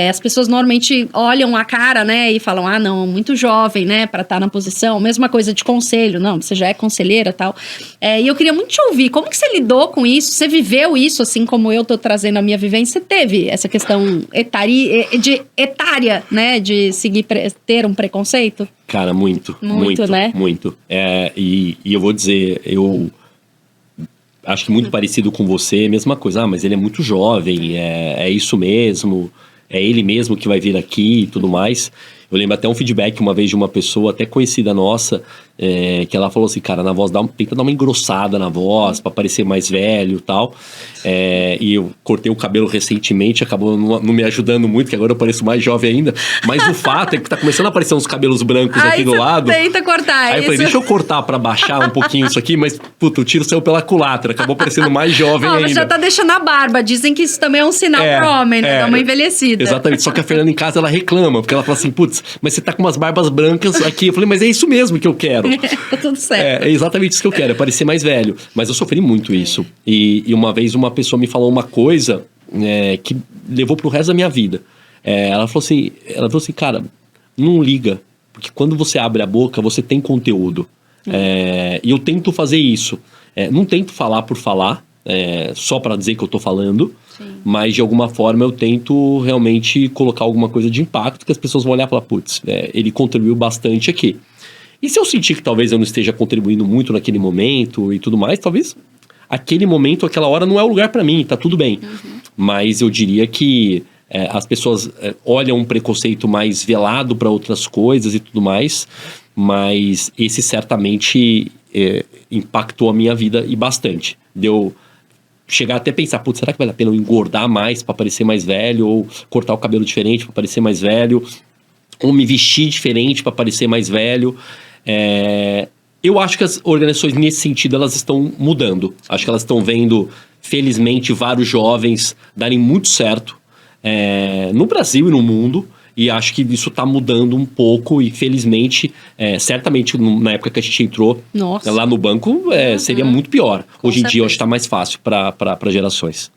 As pessoas normalmente olham a cara, né? E falam, não, muito jovem, né? Para estar na posição. Mesma coisa de conselho. Não, você já é conselheira e tal. E eu queria muito te ouvir. Como que você lidou com isso? Você viveu isso, assim como eu tô trazendo a minha vivência? Você teve essa questão etária, né? De ter um preconceito? Cara, muito, né? Muito. E eu vou dizer, eu acho que muito parecido com você, mesma coisa. Mas ele é muito jovem, é isso mesmo, é ele mesmo que vai vir aqui e tudo mais. Eu lembro até um feedback uma vez de uma pessoa, até conhecida nossa, que ela falou assim, cara, na voz, tenta dar uma engrossada na voz, pra parecer mais velho e tal. E eu cortei o cabelo recentemente, acabou não me ajudando muito, que agora eu pareço mais jovem ainda. Mas o fato é que tá começando a aparecer uns cabelos brancos aqui do lado. Tenta cortar Aí eu falei, deixa eu cortar pra baixar um pouquinho isso aqui, mas, puta, o tiro saiu pela culatra, acabou parecendo mais jovem ainda. Mas já tá deixando a barba, dizem que isso também é um sinal pro homem, né? Dá uma envelhecida. Exatamente, só que a Fernanda em casa, ela reclama, porque ela fala assim, putz, mas você tá com umas barbas brancas aqui. Eu falei, mas é isso mesmo que eu quero. Tá tudo certo. É exatamente isso que eu quero, é parecer mais velho. Mas eu sofri muito isso. E uma vez uma pessoa me falou uma coisa que levou pro resto da minha vida. Ela falou assim, cara, não liga, porque quando você abre a boca, você tem conteúdo. E eu tento fazer isso. Não tento falar por falar, só para dizer que eu tô falando. Sim. Mas de alguma forma eu tento realmente colocar alguma coisa de impacto que as pessoas vão olhar e falar, putz, ele contribuiu bastante aqui. E se eu sentir que talvez eu não esteja contribuindo muito naquele momento e tudo mais, talvez aquele momento, aquela hora não é o lugar para mim, tá tudo bem. Mas eu diria que as pessoas olham um preconceito mais velado para outras coisas e tudo mais, mas esse certamente impactou a minha vida e bastante. Deu chegar até a pensar, putz, será que vale a pena eu engordar mais para parecer mais velho? Ou cortar o cabelo diferente para parecer mais velho? Ou me vestir diferente para parecer mais velho? Eu acho que as organizações, nesse sentido, elas estão mudando. Acho que elas estão vendo, felizmente, vários jovens darem muito certo no Brasil e no mundo. E acho que isso está mudando um pouco e, felizmente, certamente na época que a gente entrou lá no banco, seria muito pior. Hoje em dia, eu acho que está mais fácil para gerações.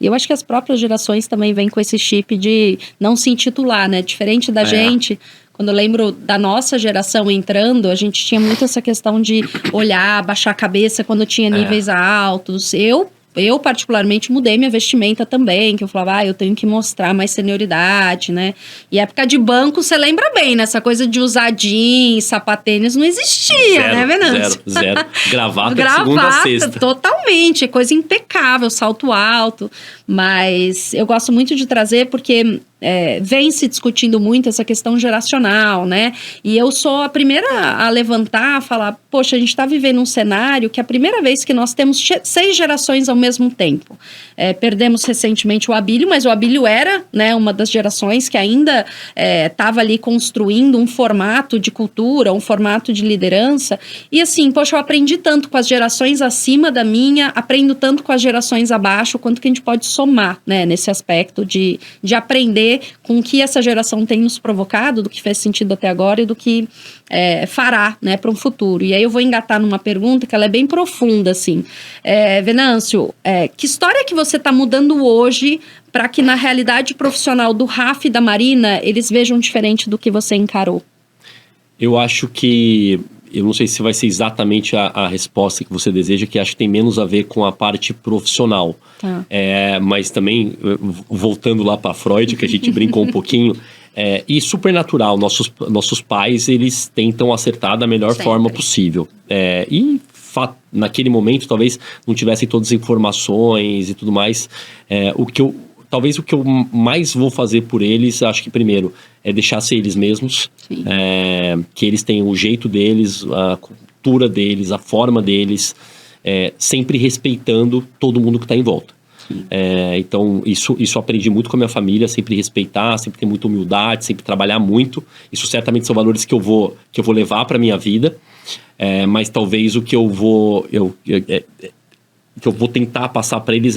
Eu acho que as próprias gerações também vêm com esse chip de não se intitular, né? Diferente da gente... Quando eu lembro da nossa geração entrando, a gente tinha muito essa questão de olhar, baixar a cabeça quando tinha níveis altos. Eu particularmente mudei minha vestimenta também, que eu falava, eu tenho que mostrar mais senioridade, né? E época de banco, você lembra bem, né? Essa coisa de usar jeans, sapatênis não existia, né, Venâncio? Zero. Gravata de segunda a sexta. Totalmente. realmente é coisa impecável, salto alto, mas eu gosto muito de trazer porque vem se discutindo muito essa questão geracional, né? E eu sou a primeira a levantar, a falar, poxa, a gente está vivendo um cenário que é a primeira vez que nós temos 6 gerações ao mesmo tempo. Perdemos recentemente o Abílio, mas o Abílio era, né, uma das gerações que ainda estava ali construindo um formato de cultura, um formato de liderança. E assim, poxa, eu aprendi tanto com as gerações acima da minha, aprendo tanto com as gerações abaixo, quanto que a gente pode somar, né, nesse aspecto de aprender com o que essa geração tem nos provocado, do que fez sentido até agora e do que fará, né, para um futuro. E aí eu vou engatar numa pergunta que ela é bem profunda, assim. Venâncio, que história que você está mudando hoje para que na realidade profissional do Rafa e da Marina eles vejam diferente do que você encarou? Eu acho que... Eu não sei se vai ser exatamente a resposta que você deseja, que acho que tem menos a ver com a parte profissional. Tá. Mas também, voltando lá para Freud, que a gente brincou um pouquinho, e supernatural, nossos pais, eles tentam acertar da melhor forma possível. Naquele momento, talvez não tivessem todas as informações e tudo mais. Talvez o que eu mais vou fazer por eles, acho que primeiro, é deixar ser eles mesmos. Que eles tenham o jeito deles, a cultura deles, a forma deles, sempre respeitando todo mundo que está em volta. Então, isso eu aprendi muito com a minha família, sempre respeitar, sempre ter muita humildade, sempre trabalhar muito. Isso certamente são valores que eu vou levar para a minha vida. Mas talvez o que eu vou tentar passar para eles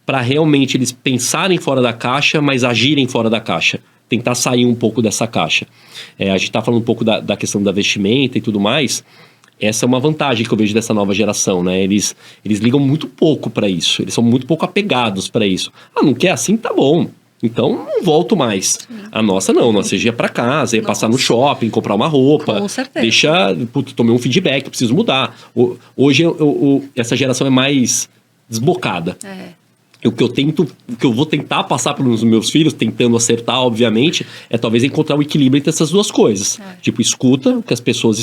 para realmente eles pensarem fora da caixa, mas agirem fora da caixa. Tentar sair um pouco dessa caixa. A gente está falando um pouco da questão da vestimenta e tudo mais. Essa é uma vantagem que eu vejo dessa nova geração, né? Eles ligam muito pouco para isso. Eles são muito pouco apegados para isso. Não quer assim? Tá bom. Então, não volto mais. A nossa não. A nossa ia para casa, ia passar no shopping, comprar uma roupa. Com certeza. Tomei um feedback, preciso mudar. Hoje, essa geração é mais desbocada. O que eu vou tentar passar para os meus filhos, tentando acertar, obviamente, é talvez encontrar o equilíbrio entre essas duas coisas. Tipo, escuta o que as pessoas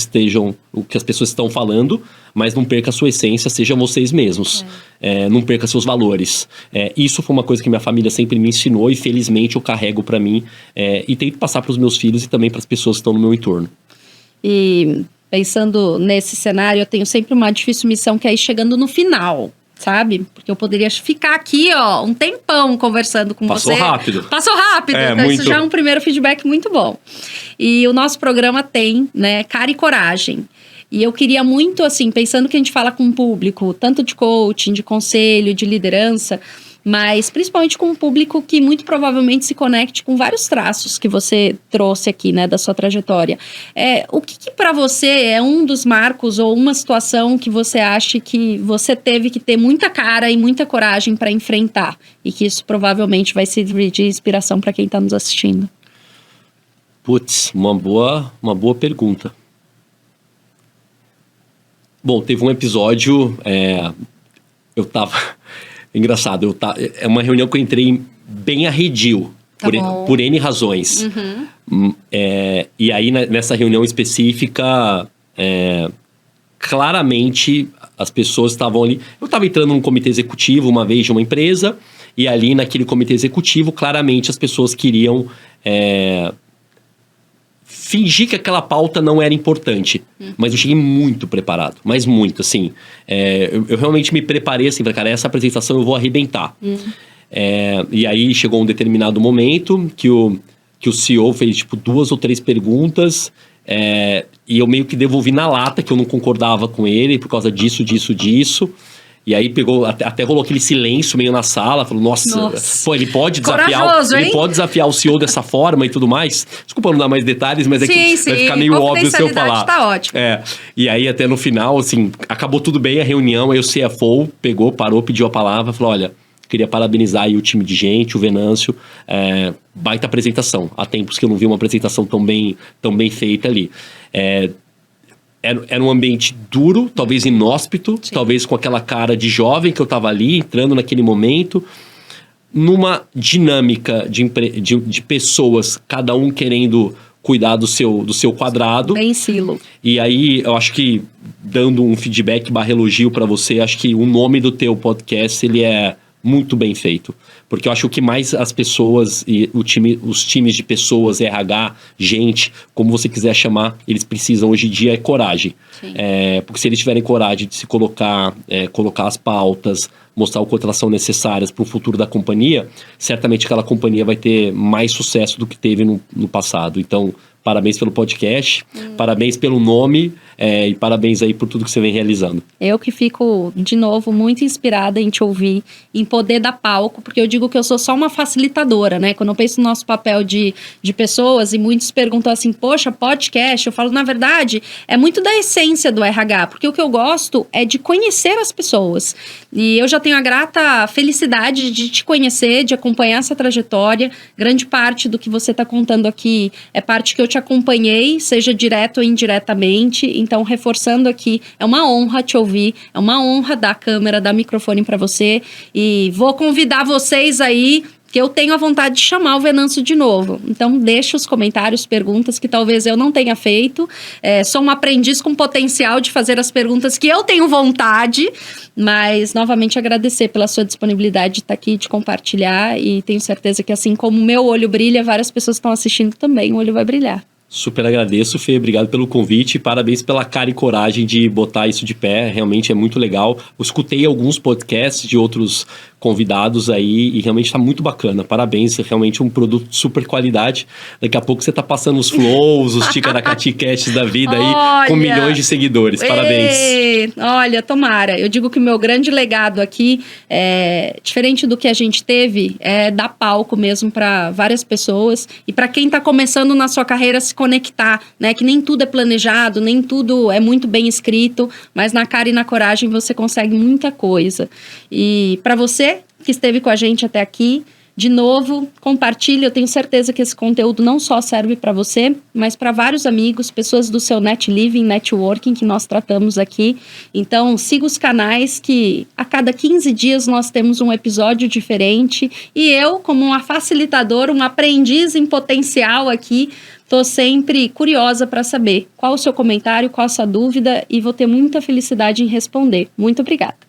estão falando, mas não perca a sua essência, sejam vocês mesmos. Não perca seus valores. Isso foi uma coisa que minha família sempre me ensinou e felizmente eu carrego para mim e tento passar para os meus filhos e também para as pessoas que estão no meu entorno. E pensando nesse cenário, eu tenho sempre uma difícil missão que é ir chegando no final. Sabe? Porque eu poderia ficar aqui, um tempão conversando com você. Passou rápido. Então isso já é um primeiro feedback muito bom. E o nosso programa tem, né, cara e coragem. E eu queria muito, assim, pensando que a gente fala com o público, tanto de coaching, de conselho, de liderança, mas principalmente com um público que muito provavelmente se conecte com vários traços que você trouxe aqui, né, da sua trajetória. O que para você é um dos marcos ou uma situação que você acha que você teve que ter muita cara e muita coragem para enfrentar e que isso provavelmente vai servir de inspiração para quem está nos assistindo? Putz, uma boa pergunta. Bom, teve um episódio, eu tava... Engraçado, é uma reunião que eu entrei bem arredio, por N razões. E aí, nessa reunião específica, claramente, as pessoas estavam ali... Eu estava entrando num comitê executivo uma vez de uma empresa, e ali naquele comitê executivo, claramente, as pessoas queriam... fingir que aquela pauta não era importante. Mas eu cheguei muito preparado. Mas muito, assim. Eu realmente me preparei, assim, cara, essa apresentação eu vou arrebentar. E aí chegou um determinado momento que o CEO fez, tipo, 2 ou 3 perguntas. E eu meio que devolvi na lata que eu não concordava com ele por causa disso. E aí até rolou aquele silêncio meio na sala, falou, nossa. Pô, ele pode desafiar o CEO dessa forma e tudo mais. Desculpa não dar mais detalhes, mas vai ficar meio óbvio se eu falar. Tá ótimo. E aí até no final, assim, acabou tudo bem a reunião, aí o CFO parou, pediu a palavra, falou, olha, queria parabenizar aí o time de gente, o Venâncio, baita apresentação. Há tempos que eu não vi uma apresentação tão bem feita ali. Era um ambiente duro, talvez inóspito, talvez com aquela cara de jovem que eu estava ali, entrando naquele momento, numa dinâmica de pessoas, cada um querendo cuidar do seu quadrado. Bem silo. E aí, eu acho que, dando um feedback / elogio para você, acho que o nome do teu podcast, ele é muito bem feito. Porque eu acho que o que mais as pessoas e os times de pessoas, RH, gente, como você quiser chamar, eles precisam hoje em dia é coragem. Porque se eles tiverem coragem de se colocar as pautas, mostrar o quanto elas são necessárias para o futuro da companhia, certamente aquela companhia vai ter mais sucesso do que teve no passado. Então, parabéns pelo podcast, parabéns pelo nome e parabéns aí por tudo que você vem realizando. Eu que fico, de novo, muito inspirada em te ouvir, em poder dar palco, porque eu digo que eu sou só uma facilitadora, né? Quando eu penso no nosso papel de pessoas e muitos perguntam assim, poxa, podcast, eu falo, na verdade, é muito da essência do RH, porque o que eu gosto é de conhecer as pessoas. E eu já tenho a grata felicidade de te conhecer, de acompanhar essa trajetória. Grande parte do que você está contando aqui é parte que eu te acompanhei, seja direto ou indiretamente. Então, reforçando aqui, é uma honra te ouvir, é uma honra dar a câmera, dar microfone para você. E vou convidar vocês aí, que eu tenho a vontade de chamar o Venâncio de novo. Então, deixa os comentários, perguntas que talvez eu não tenha feito. Sou uma aprendiz com potencial de fazer as perguntas que eu tenho vontade, mas, novamente, agradecer pela sua disponibilidade de estar aqui, de compartilhar, e tenho certeza que, assim como o meu olho brilha, várias pessoas que estão assistindo também, o olho vai brilhar. Super agradeço, Fê, obrigado pelo convite, parabéns pela cara e coragem de botar isso de pé, realmente é muito legal. Eu escutei alguns podcasts de outros convidados aí e realmente tá muito bacana, parabéns, é realmente um produto de super qualidade. Daqui a pouco você tá passando os flows, os Ticaracati-Cats da vida aí, com milhões de seguidores, parabéns. Olha, tomara, eu digo que o meu grande legado aqui, diferente do que a gente teve, é dar palco mesmo para várias pessoas e para quem tá começando na sua carreira se conectar, né? Que nem tudo é planejado, nem tudo é muito bem escrito, mas na cara e na coragem você consegue muita coisa. E para você que esteve com a gente até aqui, de novo, compartilhe. Eu tenho certeza que esse conteúdo não só serve para você, mas para vários amigos, pessoas do seu net living, networking que nós tratamos aqui. Então, siga os canais que a cada 15 dias nós temos um episódio diferente. E eu, como uma facilitadora, um aprendiz em potencial aqui, estou sempre curiosa para saber qual o seu comentário, qual a sua dúvida e vou ter muita felicidade em responder. Muito obrigada.